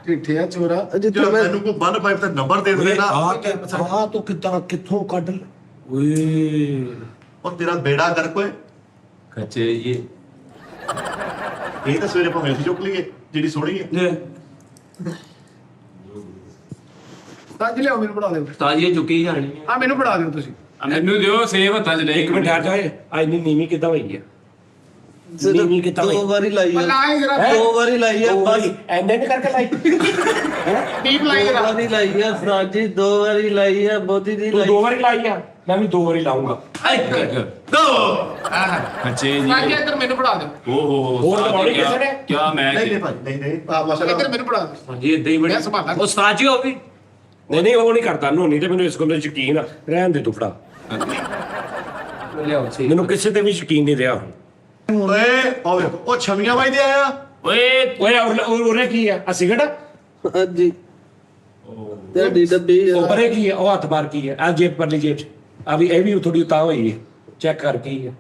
ਢਿੱਠਿਆ ਚੋਰਾ ਜਿੱਥੇ ਜੇ ਮੈਂ ਤੈਨੂੰ ਕੋਈ 1 ਤੇ ਨੰਬਰ ਦੇ ਦੇ ਨਾ ਆ ਤੂੰ ਕਿੱਥੋਂ ਕੱਢ ਲ ਓਏ ਉਹ ਤੇਰਾ ਬੇੜਾ ਕਰ ਕੋਏ। ਖੱਚੇ ਇਹ ਇਹ ਤਾਂ ਸਵੇਰੇ ਭਾਵੇਂ ਅਸੀਂ ਚੁੱਕ ਲਈਏ ਜਿਹੜੀ ਸੋਹਣੀ ਹੈ। ਸਾਜ ਲਿਆਓ ਮੈਨੂੰ ਪੜਾ ਦਿਓ। ਤਾਜੀ ਚੁੱਕੀ ਜਾਣੀ। ਆ ਮੈਨੂੰ ਪੜਾ ਦਿਓ ਤੁਸੀਂ। ਮੈਨੂੰ ਦਿਓ ਸੇਵ ਹੱਥਾਂ 'ਚ ਲੈ ਇੱਕ ਮਿੰਟ ਠਹਿਰ ਜਾਏ ਅੱਜ ਨੀਵੀਂ ਕਿੱਦਾਂ ਹੋਈ ਆ? ਨੀਵੀਂ ਕਿੱਦਾਂ ਹੋਈ? 2 ਵਾਰੀ ਲਾਈ ਹੈ। ਲਾਈ ਜਰਾ 2 ਵਾਰੀ ਲਾਈ ਹੈ ਬਸ। ਐਂਡੇ ਨੇ ਕਰਕੇ ਲਾਈ ਡੀਪ ਲਾਈ 2 ਜਰਾ ਵਾਰੀ ਲਾਈ ਹੈ ਉਸਤਾਦ ਜੀ 2 ਵਾਰੀ ਲਾਈ ਹੈ ਬਹੁਤੀ ਦੀ ਤੂੰ ਲਾਈ। 2 ਵਾਰੀ ਲਾਈ ਆ ਮੈਂ ਵੀ 2 ਵਾਰੀ ਲਾਉਂਗਾ। ਖੱਚੇ ਜੀ ਸਾਜੀ ਇੱਧਰ ਮੈਨੂੰ ਪੜਾ ਦਿਓ। ਓਹ ਹੋਰ ਲਗਾਉਣੀ ਕਿਸੇ ਨੇ? ਕਿਆ ਮੈਂ ਨਹੀਂ ਭਾਈ ਨਹੀਂ ਆ ਮਸਲਾ ਇੱਧਰ ਮੈਨੂੰ ਪੜਾ ਦਿਓ। ਹਾਂਜੀ ਇਦਾਂ ਹੀ ਬੜੀ ਮੈਂ ਸੰਭਾਲਾਂ। ਉਸਤਾਦ ਜੀ ਹੋ ਵੀ ਨਹੀਂ ਉਹ ਨਹੀਂ ਕਰਦਾ ਨੋਨੀ ਤੇ ਮੈਨੂੰ ਇਸ ਗੱਲ ਦਾ ਯਕੀਨ ਆ। ਰਹਿਣ ਦੇ ਤੂੰ ਫੜਾ ਲਿਆਓ ਸੀ। ਮੈਨੂੰ ਕਿਸੇ ਤੇ ਵੀ ਯਕੀਨ ਨਹੀਂ ਰਿਹਾ ਓਏ ਉਹ ਵੇਖੋ, ਉਹ ਛਮੀਆਂ ਵਾਈ ਦੇ ਆਇਆ। ਓਏ ਉਹਨੇ ਕੀ ਆ ਸਿਗਰਟ ਹਾਂਜੀ ਤੁਹਾਡੀ ਡੱਬੀ ਉਹ ਪਰੇ ਕੀ ਆ ਉਹ ਹੱਥ ਮਾਰ ਕੀ ਆ ਆ ਜੇਬ ਪਰਲੀ ਜੇਬ ਚ ਆ ਵੀ ਇਹ ਵੀ ਥੋੜੀ ਉਤਾਂ ਹੋਈ ਹੈ ਚੈੱਕ ਕਰ ਕੀ ਆ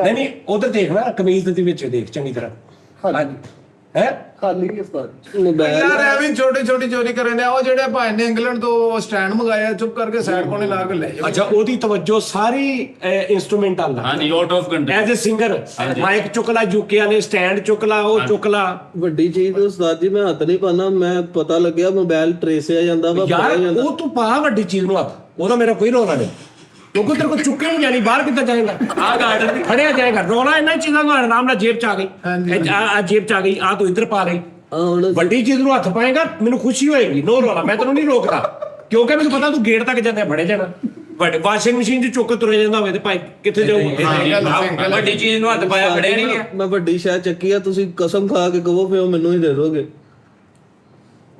ਨਹੀਂ ਉਧਰ ਦੇਖ ਨਾ ਕਮੀਜ਼ ਦੇ ਵਿੱਚ ਦੇਖ ਚੰਗੀ ਤਰ੍ਹਾਂ ਹਾਂਜੀ ਹੈ ਖਾਲੀ ਉਸਤਾਦ ਮੋਬਾਈਲ ਯਾਰ ਐਵੇਂ ਛੋਟੀ ਛੋਟੀ ਚੋਰੀ ਕਰਨ ਡਿਆ। ਉਹ ਜਿਹੜੇ ਭਾਈ ਨੇ ਇੰਗਲੈਂਡ ਤੋਂ ਸਟੈਂਡ ਮੰਗਾਇਆ ਚੁੱਪ ਕਰਕੇ ਸਾਈਡ ਕੋਨੇ ਲਾ ਕੇ ਲੈ ਜਾਓ। ਅੱਛਾ ਉਹਦੀ ਤਵੱਜੋ ਸਾਰੀ ਇਨਸਟਰੂਮੈਂਟਲ ਹਾਂਜੀ out of country as a singer mic ਚੁੱਕ ਲਾ ਯੂਕੇ ਵਾਲੇ ਸਟੈਂਡ ਚੁੱਕ ਲਾ ਉਹ ਚੁੱਕ ਲਾ ਵੱਡੀ ਚੀਜ਼ ਤੇ ਉਸਤਾਦ ਜੀ ਮੈਂ ਹੱਥ ਨਹੀਂ ਪਾਣਾ। ਮੈਂ ਪਤਾ ਲੱਗਿਆ ਮੋਬਾਈਲ ਟ੍ਰੇਸਿਆ ਜਾਂਦਾ ਵਾ ਯਾਰ ਫੜਿਆ ਜਾਂਦਾ। ਉਹ ਤੂੰ ਪਾ ਵੱਡੀ ਚੀਜ਼ ਨੂੰ ਹੱਥ ਉਹਦਾ ਮੇਰਾ ਕੋਈ ਰੋਣਾ ਨਹੀਂ ਕਿਉਂਕਿ ਤੇਰੇ ਕੋਲ ਚੁੱਕੇ ਨਹੀਂ ਜਾਣੀ ਬਾਹਰ ਕਿੱਦਾਂ ਜਾਏਗਾ ਆ ਗਾਰਡਨ ਫੜਿਆ ਜਾਏਗਾ ਰੋਣਾ ਇਹਨਾਂ ਚੀਜ਼ਾਂ ਨੂੰ ਆਰਾਮ ਨਾਲ ਜੇਬ ਚ ਆ ਗਈ ਆ ਜੇਬ ਚ ਆ ਗਈ ਆ ਤੂੰ ਇੱਧਰ ਪਾ ਲਈ ਹੁਣ ਵੱਡੀ ਚੀਜ਼ ਨੂੰ ਹੱਥ ਪਾਏਗਾ ਮੈਨੂੰ ਖੁਸ਼ੀ ਹੋਏਗੀ ਨੋ ਰੋਣਾ ਮੈਂ ਤੈਨੂੰ ਨਹੀਂ ਰੋਕਦਾ ਕਿਉਂਕਿ ਮੈਨੂੰ ਪਤਾ ਤੂੰ ਗੇਟ ਤੱਕ ਜਾਂਦੇ ਫੜੇ ਜਾਣਾ ਵੱਡੇ ਵਾਸ਼ਿੰਗ ਮਸ਼ੀਨ 'ਚ ਚੁੱਕ ਤੁਰੇ ਜਾਂਦਾ ਹੋਵੇ ਤੇ ਭਾਈ ਕਿੱਥੇ ਜਾਊਗਾ ਵੱਡੀ ਚੀਜ਼ ਨੂੰ ਹੱਥ ਪਾਇਆ ਫੜਿਆ ਨਹੀਂ ਗਿਆ। ਮੈਂ ਵੱਡੀ ਸ਼ਾਇਦ ਚੱਕੀ ਆ ਤੁਸੀਂ ਕਸਮ ਖਾ ਕੇ ਕਹੋ ਪਿਓ ਮੈਨੂੰ ਹੀ ਦੇ ਦੋਗੇ।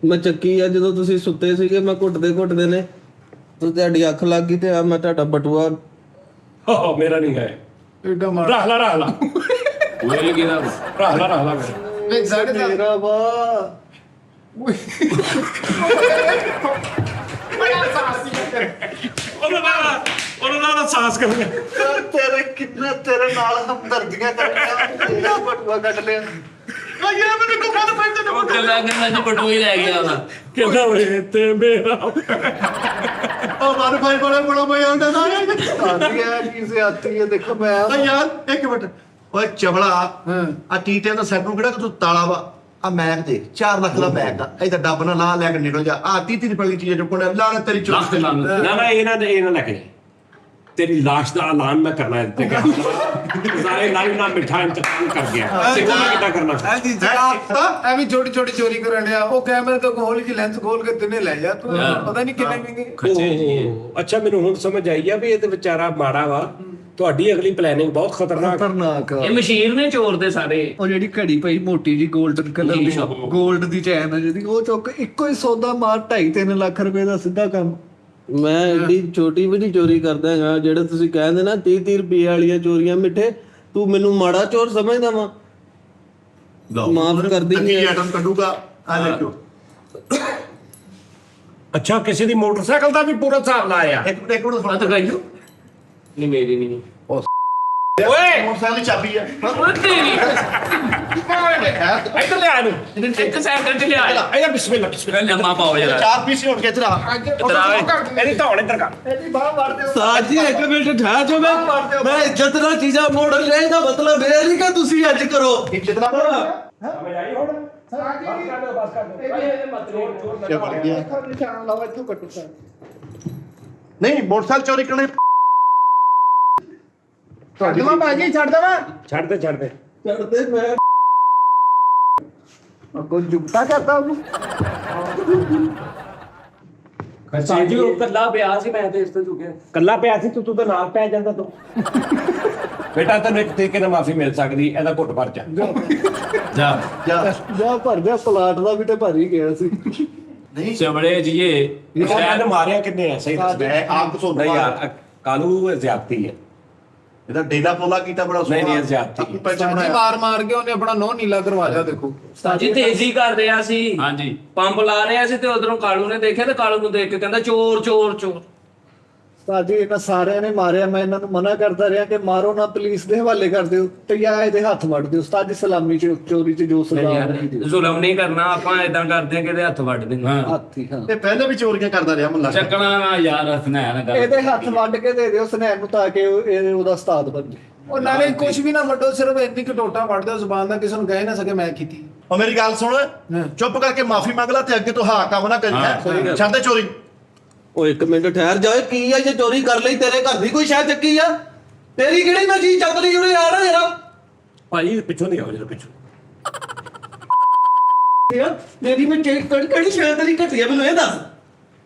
ਮੈਂ ਚੱਕੀ ਆ ਜਦੋਂ ਤੁਸੀਂ ਸੁੱਤੇ ਸੀਗੇ ਮੈਂ ਘੁੱਟਦੇ ਨੇ ਤੇ ਤੁਹਾਡੀ ਅੱਖ ਲੱਗ ਗਈ ਤੇ ਆ ਮੈਂ ਤੁਹਾਡਾ ਬਟੂਆ ਹੋ ਮੇਰਾ ਨਹੀਂ ਹੈ ਏਡਾ ਮਾਰ ਰੱਖ ਲਾ ਉਹ ਲੱਗੀ ਦਾ ਰੱਖ ਲਾ ਮੇਰਾ ਵੇਖ ਸਾਡੇ ਨਾਲ ਮੇਰਾ ਵਾ ਬੜਾ ਸਾਸੀ ਕਰ ਉਹਨਾਂ ਦਾ ਸਾਹਸ ਕਰ ਤੇਰੇ ਕਿੰਨਾ ਤੇਰੇ ਨਾਲ ਹਮਦਰਦੀਆਂ ਕਰਨੀਆਂ ਤੇਰਾ ਬਟੂਆ ਕੱਢ ਲਿਆ। ਯਾਰ ਮੈਨੂੰ ਕੋ ਖਾਣ ਪਾਈ ਤੇ ਉਹ ਗੱਲਾਂ ਚ ਬਟੂਈ ਲੈ ਗਿਆ ਵਾ। ਕਹਿੰਦਾ ਵੇ ਤੇ ਮੇਰਾ ਉਹ ਮਨ ਭਾਈ ਬੜਾ ਮਜ਼ਾ ਆਉਂਦਾ ਨਾ ਆਂਦੀ ਹੈ ਕਿਸੇ ਆਤੀ ਹੈ ਦੇਖੋ ਮੈਂ ਓ ਯਾਰ ਇੱਕ ਮਿੰਟ ਓਏ ਚਵਲਾ ਆ ਟੀਟੇ ਦਾ ਸੈਟ ਨੂੰ ਕਿਹੜਾ ਕਿ ਤੂੰ ਤਾਲਾ ਵਾ ਆ ਮੈਕ ਦੇ 4 ਲੱਖ ਦਾ ਮੈਕ ਦਾ ਇਹਦਾ ਡੱਬ ਨਾਲ ਲਾ ਲੈ ਕੇ ਨਿਕਲ ਜਾ ਆ 30 ਰੁਪਏ ਦੀ ਚੀਜ਼ ਚੁੱਕਣ ਲਾਣ ਤੇਰੀ ਚੁੱਕ ਤੇ ਨਾ ਇਹਨਾਂ ਲੈ ਕੇ ਤੇਰੀ ਲਾਸ਼ ਦਾ ਐਲਾਨ ਮੈਂ ਕਰਨਾ ਹੈ ਤੇ ਸਾਰੇ ਲਾਈਵ ਨਾਲ ਮਿਠਾਈ ਇੰਤਜ਼ਾਮ ਕਰ ਗਿਆ ਸਿੱਧਾ ਮੈਂ ਕਿੱਦਾਂ ਕਰਨਾ ਐਂਦੀ ਐਵੇਂ ਛੋਟੀ ਛੋਟੀ ਚੋਰੀ ਕਰਨ ਡਿਆ। ਉਹ ਕੈਮਰੇ ਤੋਂ ਖੋਲ ਕੇ ਲੈਂਸ ਖੋਲ ਕੇ ਤਿੰਨੇ ਲੈ ਜਾ ਤੂੰ ਪਤਾ ਨਹੀਂ ਕਿੰਨੇ ਮਹਿੰਗੇ। ਅੱਛਾ ਮੈਨੂੰ ਹੁਣ ਸਮਝ ਆਈ ਆ ਵੀ ਇਹ ਤੇ ਵਿਚਾਰਾ ਮਾੜਾ ਵਾ ਤੁਹਾਡੀ ਅਗਲੀ ਪਲੈਨਿੰਗ ਬਹੁਤ ਖਤਰਨਾਕ ਖਤਰਨਾਕ ਇਹ ਮਸ਼ੀਰ ਨੇ ਚੋਰ ਦੇ ਸਾਰੇ। ਉਹ ਜਿਹੜੀ ਘੜੀ ਪਈ ਮੋਟੀ ਜੀ 골ਡਨ ਕਲਰ ਦੀ 골ਡ ਦੀ ਚੈਨ ਹੈ ਜਿਹਦੀ ਉਹ ਚੁੱਕ ਇੱਕੋ ਹੀ ਸੌਦਾ ਮਾਰ 2.5-3 ਲੱਖ ਰੁਪਏ ਦਾ ਸਿੱਧਾ ਕੰਮ। ਮੈਂ ਏਡੀ ਛੋਟੀ ਵੀ ਨਹੀਂ ਚੋਰੀ ਕਰਦਾ ਹੈਗਾ। ਜਿਹੜੇ ਤੁਸੀਂ ਕਹਿੰਦੇ ਨਾ 30 ਰੁਪਏ ਵਾਲੀਆਂ ਚੋਰੀਆਂ ਮਿੱਠੇ ਤੂੰ ਮੈਨੂੰ ਮਾੜਾ ਚੋਰ ਸਮਝਦਾ ਵਾ। ਮਾਫ ਕਰ ਦੀ ਨਹੀਂ ਆਟਮ ਕੱਢੂਗਾ ਆ ਦੇਖੋ ਅੱਛਾ ਕਿਸੇ ਦੀ ਮੋਟਰਸਾਈਕਲ ਦਾ ਵੀ ਪੂਰਾ ਹਿਸਾਬ ਲਾਇਆ ਇੱਕ ਮਿੰਟ ਆ ਤਾਂ ਗਾਇਓ ਨਹੀਂ ਮੇਰੀ ਨਹੀਂ ਓਏ ਮੋਟਰਸਾਈਕਲ ਦੀ ਚਾਬੀ ਆ ਉਹ ਤੇਰੀ ਇੱਧਰ ਲੈ ਆ ਨੂੰ ਇੱਕ ਸੈਕਿੰਡ ਚ ਲਿਆ ਇਹਦਾ ਬਿਸਮਿਲ੍ਲਾ ਲੰਮਾ ਪਾਓ ਜਰਾ। 4 ਪੀਸ ਹੋ ਕੇ ਚਲਾ ਇੱਧਰ ਆ ਇਹਦੀ ਧੌਣ ਇੱਧਰ ਕਰ ਇਹਦੀ ਬਾਹ ਮਾਰ ਦਿਓ। ਸਾਜ ਜੀ ਇੱਕ ਮਿੰਟ ਠਹਿ ਜਾਓ। ਮੈਂ ਇੱਜ਼ਤ ਨਾਲ ਚੀਜ਼ਾਂ ਮੋੜ ਲੈਣ ਦਾ ਮਤਲਬ ਇਹ ਨਹੀਂ ਕਿ ਤੁਸੀਂ ਅੱਜ ਕਰੋ। ਇੱਜ਼ਤ ਨਾਲ ਸਮਝ ਆਈ ਹੁਣ ਬਸ ਕਰ ਦੋ ਬਣ ਗਿਆ ਨਿਸ਼ਾਨ ਲਾਓ ਇੱਥੋਂ ਕੱਟੋ ਸਰ। ਨਹੀਂ ਮੋਟਰਸਾਈਕਲ ਚੋਰੀ ਕਰਨੇ ਛੱਡ ਦਵਾਂ ਬਾਜੀ ਛੱਡ ਦਵਾਂ ਛੱਡ ਦੇ ਚੜਦੇ ਮੈਂ ਅੱਗੋਂ ਜੁਗਤਾ ਕਰਦਾ ਉਹਨੂੰ। ਸਾਜੀ ਉਹ ਕੱਲਾ ਪਿਆ ਸੀ ਮੈਂ ਤੇ ਇਸ ਤੋਂ ਚੁੱਕਿਆ। ਕੱਲਾ ਪਿਆ ਸੀ ਤੂੰ ਤਾਂ ਨਾਲ ਪੈ ਜਾਂਦਾ ਤੂੰ ਬੇਟਾ ਤੈਨੂੰ ਇੱਕ ਤਰੀਕੇ ਨਾਲ ਮਾਫੀ ਮਿਲ ਸਕਦੀ, ਇਹਦਾ ਘੁੱਟ ਭਰ ਜਾ ਜਾ ਜਾ ਭਰ ਗਿਆ ਪਲਾਟ ਦਾ ਵੀ ਤੇ ਭਰ ਹੀ ਗਿਆ ਸੀ। ਨਹੀਂ ਚਮੜੇ ਜੀਏ ਇਹਨੇ ਮਾਰਿਆ ਕਿੰਨੇ ਆ ਸਹੀ ਦੱਸ। ਮੈਂ ਆਪ ਤੋਂ ਨਹੀਂ ਯਾਰ ਕਾਲੂ ਇਹ ਜ਼ਿਆਦਤੀ ਹੈ। ਇਹਦਾ ਡੇਲਾ ਪੋਲਾ ਕੀਤਾ ਬੜਾ ਨਹੀਂ, ਨਹੀਂ, ਇਹ ਜ਼ਿਆਦਤੀ ਹੈ। ਪੈਂਚ ਸਾਜੀ ਬਣਾਇਆ ਮਾਰ ਕੇ ਉਹਨੇ ਆਪਣਾ ਨੋਹ ਨੀਲਾ ਕਰਵਾ ਲਿਆ ਦੇਖੋ। ਸਾਜੀ ਤੇਜ਼ੀ ਕਰ ਰਿਹਾ ਸੀ, ਹਾਂਜੀ ਪੰਪ ਲਾ ਰਿਹਾ ਸੀ ਤੇ ਉਧਰੋਂ ਕਾਲੂ ਨੇ ਦੇਖਿਆ ਤੇ ਕਾਲੂ ਨੂੰ ਦੇਖ ਕੇ ਕਹਿੰਦਾ ਚੋਰ ਚੋਰ ਚੋਰ। ਸਾਜੀ ਇਹਨਾਂ ਸਾਰਿਆਂ ਨੇ ਮਾਰਿਆ, ਮੈਂ ਇਹਨਾਂ ਨੂੰ ਮਨਾ ਕਰਦਾ ਰਿਹਾ ਕਿ ਮਾਰੋ ਨਾ, ਪੁਲਿਸ ਦੇ ਹਵਾਲੇ ਕਰ ਦਿਓ ਤੇ ਜਾਂ ਇਹਦੇ ਹੱਥ ਵੱਢ ਦਿਓ। ਉਸਤਾਦ ਜੀ ਸਲਾਮੀ ਚ ਚੋਰੀ ਚ ਜੋ ਸਜ਼ਾ ਹੋਣੀ ਦਿਓ। ਜ਼ੁਲਮ ਨਹੀਂ ਕਰਨਾ, ਆਪਾਂ ਏਦਾਂ ਕਰਦੇ ਆ ਕਿ ਇਹਦੇ ਹੱਥ ਵੱਢ ਦੇਣਾ। ਹੱਥੀ ਹਾਂ, ਤੇ ਪਹਿਲੇ ਵੀ ਚੋਰੀਆਂ ਕਰਦਾ ਰਿਹਾ ਮੁੱਲਾ ਚੱਕਣਾ ਨਾ ਯਾਰ ਹਸਨੈਨ ਗੱਲ ਇਹਦੇ ਹੱਥ ਵੱਢ ਕੇ ਦੇ ਦਿਓ ਸੁਨੈਣ ਨੂੰ ਤਾਂ ਕਿ ਉਹਦਾ ਉਸਤਾਦ ਬਣ ਜਾਏ। ਉਹ ਨਾਲੇ ਕੁਝ ਵੀ ਨਾ ਵੱਡੋ, ਸਿਰਫ ਇੰਨੀ ਕੁ ਟੋਟਾ ਵੱਢ ਦਿਓ ਜ਼ੁਬਾਨ ਦਾ, ਕਿਸੇ ਨੂੰ ਕਹਿ ਨਾ ਸਕੇ ਮੈਂ ਕੀਤੀ। ਉਹ ਮੇਰੀ ਗੱਲ ਸੁਣ, ਚੁੱਪ ਕਰਕੇ ਮਾਫੀ ਮੰਗ ਲੈ ਤੇ ਅੱਗੇ ਤੋਂ ਹਾਂ ਕੰਮ ਨਾ ਕਰੀ। ਛੱਡ ਦੇ ਚੋਰੀ। ਓ ਇੱਕ ਮਿੰਟ ਠਹਿਰ ਜਾ, ਕੀ ਆ ਜੇ ਚੋਰੀ ਕਰ ਲਈ? ਤੇਰੇ ਘਰ ਦੀ ਕੋਈ ਸ਼ਾਇਦ ਚੱਕੀ ਆ? ਤੇਰੀ ਕਿਹੜੀ ਮੈਂ ਚੀਜ਼ ਚੱਕ ਲਈ ਉਹਨੇ ਯਾਰ ਯਾਰ? ਭਾਈ ਪਿੱਛੋਂ ਨਹੀਂ ਆਓ ਜਰਾ ਪਿੱਛੋਂ। ਯਾਰ ਮੇਰੀ ਮੈਂ ਕਿਹੜੀ ਸ਼ਾਇਦ ਤੇਰੀ ਘਟੀ ਆ, ਮੈਨੂੰ ਇਹ ਦੱਸ।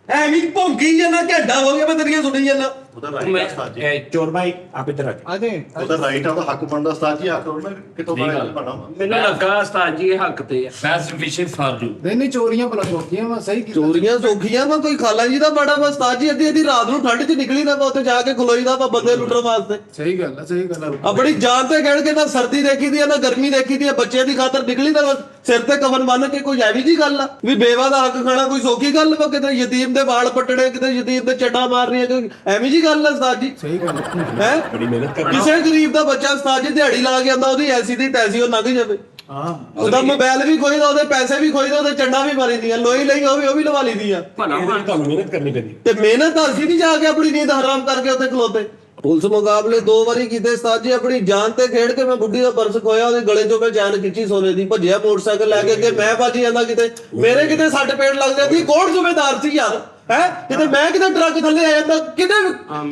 ਐਵੇਂ ਭੌਂਕੀ ਜਾਂਦਾ, ਘੰਟਾ ਹੋ ਗਿਆ ਮੈਂ ਤੇਰੀਆਂ ਸੁਣੀ ਜਾਂਦਾ। ਉਹਦਾ ਰਾਈਟ ਆ ਜੀ, ਇਹ ਚੋਰ ਭਾਈ ਆਪ ਇੱਧਰ ਆ ਜਾਓ। ਅਜੇ ਉਹਦਾ ਰਾਈਟ ਆ, ਉਹਦਾ ਹੱਕ ਬਣਦਾ ਉਸਤਾਦ ਜੀ। ਹੱਕ ਉਹਨਾਂ ਕਿਤੋਂ ਬਣਾ ਮੈਨੂੰ ਲੱਗਾ ਉਸਤਾਦ ਜੀ ਇਹ ਹੱਕ ਤੇ ਆ। ਬੈਸਟ ਵਿਸ਼ੇਸ ਫਾਰ ਯੂ। ਨਹੀਂ ਚੋਰੀਆਂ ਭਲਾ ਸੌਖੀਆਂ ਵਾ, ਸਹੀ ਕੀਤਾ। ਚੋਰੀਆਂ ਸੌਖੀਆਂ ਵਾ, ਕੋਈ ਖਾਲਾ ਜੀ ਦਾ ਬੜਾ ਵਾ ਉਸਤਾਦ ਜੀ। ਅੱਧੀ ਅੱਧੀ ਰਾਤ ਨੂੰ ਠੰਡ 'ਚ ਨਿਕਲੀ ਨਾ ਵਾ ਉੱਥੇ ਜਾ ਕੇ ਖਲੋਈ ਦਾ ਵਾ ਬੰਦੇ ਲੁੱਟਣ ਵਾਸਤੇ। ਸਹੀ ਗੱਲ ਆ, ਸਹੀ ਗੱਲ ਆ। ਆਪਣੀ ਜਾਨ ਤੇ ਕਹਿਣ ਕੇ ਨਾ ਸਰਦੀ ਦੇਖੀ ਦੀ ਆ ਨਾ ਗਰਮੀ ਦੇਖੀ ਦੀ ਆ, ਬੱਚੇ ਦੀ ਖਾਤਰ ਨਿਕਲੀ ਨਾ ਸਿਰ ਤੇ ਕਫਨ ਬੰਨ ਕੇ। ਕੋਈ ਐਵੇਂ ਜੀ ਗੱਲ ਆ ਵੀ ਬੇਵਾ ਦਾ ਹੱਕ ਖਾਣਾ ਕੋਈ ਸੌਖੀ ਗੱਲ ਵਾ? ਕਿਤੇ ਯਤੀਮ ਦੇ ਵਾਲ ਪੱਟਣੇ, ਕਿਤੇ ਯਤੀਮ ਦੇ ਚੱਡਾ ਮਾਰਨੀਆਂ, ਕੋਈ ਐਵੇਂ ਜੀ ਗੱਲ ਆ ਉਸਤਾਦ ਜੀ? ਸਹੀ ਗੱਲ ਆ। ਹੈ ਬੜੀ ਮਿਹਨਤ ਕਰਨੀ। ਕਿਸੇ ਗਰੀਬ ਦਾ ਬੱਚਾ ਉਸਤਾਦ ਜੀ ਦਿਹਾੜੀ ਲਾ ਕੇ ਆਉਂਦਾ, ਉਹਦੀ ਐਸੀ ਦੀ ਤੈਸੀ ਉਹ ਲੰਘ ਜਾਵੇ। ਹਾਂ ਉਹਦਾ ਮੋਬਾਈਲ ਵੀ ਖੋਈਦਾ, ਉਹਦੇ ਪੈਸੇ ਵੀ ਖੋਈਦਾ, ਉਹਦੇ ਚੰਡਾ ਵੀ ਮਾਰੀ ਦੀਆਂ, ਲੋਈ ਲਈ ਉਹ ਵੀ ਲਵਾ ਲਈ ਦੀ ਆ। ਇਹਦੇ ਲਈ ਤੁਹਾਨੂੰ ਮਿਹਨਤ ਕਰਨੀ ਪੈਂਦੀ। ਤੇ ਮਿਹਨਤ ਤਾਂ ਅਸੀਂ ਨਹੀਂ ਜਾ ਕੇ ਆਪਣੀ ਨੀਂਦ ਹਰਾਮ ਕਰਕੇ ਉੱਥੇ ਖਲੋਤੇ। ਪੁਲਿਸ ਮੁਕਾਬਲੇ 2 ਵਾਰੀ ਕੀਤੇ ਉਸਤਾਦ ਜੀ। ਆਪਣੀ ਜਾਨ ਤੇ ਖੇਡ ਕੇ ਮੈਂ ਬੁੱਢੀ ਦਾ ਪਰਸ ਖੋਇਆ, ਉਹਦੇ ਗਲੇ ਚੋਂ ਮੈਂ ਚੈਨ ਖਿੱਚੀ ਸੋਨੇ ਦੀ, ਭੱਜਿਆ ਮੋਟਰਸਾਈਕਲ ਲੈ ਕੇ ਅੱਗੇ। ਮੈਂ ਭੱਜ ਜਾਂਦਾ, ਕਿਤੇ ਮੇਰੇ ਕਿਤੇ ਸੱਟ ਪੇਟ ਲੱਗ ਜਾਂਦੀ। ਕੌਣ ਜ਼ਿੰਮੇਦਾਰ ਸੀ ਯਾਰ? ਹੈ ਕਿਤੇ ਮੈਂ ਕਿਤੇ ਟਰੱਕ ਥੱਲੇ ਆ ਜਾਂਦਾ, ਕਿਤੇ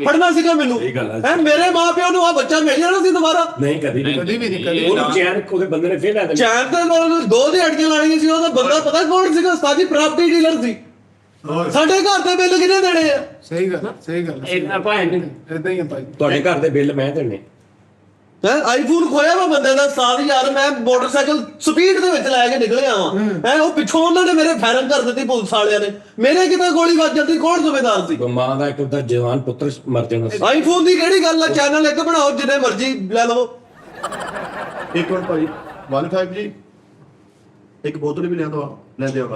ਫੜਨਾ ਸੀਗਾ ਮੈਨੂੰ? ਹੈ ਮੇਰੇ ਮਾਪਿਓ ਨੂੰ ਆ ਬੱਚਾ ਮਿਲ ਜਾਣਾ ਸੀ ਦੁਬਾਰਾ? ਨਹੀਂ ਕਦੀ ਨਹੀਂ। ਕਦੀ ਵੀ ਨਹੀਂ, ਕਦੀ ਉਹਨੂੰ ਚੈਨ ਉਹਦੇ ਬੰਦੇ ਨੇ ਫੇਰ ਲੈ ਦੇਣੀ। ਚੈਨ ਤੇ 2 ਦਿਹਾੜੀਆਂ ਲਾਣੀਆਂ ਸੀ। ਉਹਦਾ ਬੰਦਾ ਪਤਾ ਕੌਣ ਸੀਗਾ ਉਸਤਾਦ ਜੀ? ਪ੍ਰਾਪਰਟੀ ਡੀਲਰ ਸੀ। ਸਾਡੇ ਘਰ ਦੇ ਬਿੱਲ ਕਿਹਨੇ ਦੇਣੇ ਆ? ਸਹੀ ਗੱਲ ਆ, ਸਹੀ ਗੱਲ ਆ। ਇਹਨਾਂ ਭਾਈ ਏਦਾਂ ਹੀ ਆ ਭਾਈ। ਤੁਹਾਡੇ ਘਰ ਦੇ ਬਿੱਲ ਮੈਂ ਦੇਣੇ। ਹੈ ਆਈਫੋਨ ਖੋਇਆ ਵਾ ਬੰਦੇ ਦਾ ਉਸਤਾਦ ਯਾਰ। ਮੈਂ ਮੋਟਰਸਾਈਕਲ ਸਪੀਡ ਦੇ ਵਿੱਚ ਲੈ ਕੇ ਨਿਕਲਿਆ ਵਾਂ। ਹੈ ਉਹ ਪਿੱਛੋਂ ਉਹਨਾਂ ਨੇ ਮੇਰੇ ਫਾਇਰਿੰਗ ਕਰ ਦਿੱਤੀ ਪੁਲਿਸ ਵਾਲਿਆਂ ਨੇ। ਮੇਰੇ ਕਿਤੇ ਗੋਲੀ ਵੱਜ ਜਾਂਦੀ, ਕੌਣ ਜ਼ਿੰਮੇਦਾਰ ਸੀ? ਮਾਂ ਦਾ ਇੱਕ ਉਹਦਾ ਜਵਾਨ ਪੁੱਤਰ ਮਰ ਜਾਣਾ ਸੀ। ਆਈਫੋਨ ਦੀ ਕਿਹੜੀ ਗੱਲ ਆ? ਚੈਨਲ ਇੱਕ ਬਣਾਓ, ਜਿੰਨੇ ਮਰਜ਼ੀ ਲੈ ਲਵੋ। ਇੱਕ ਮਿੰਟ ਭਾਈ, 15 ਜੀ ਇੱਕ ਬੋਤਲ ਵੀ ਲੈਂਦੇ ਆ ਬਾਅਦ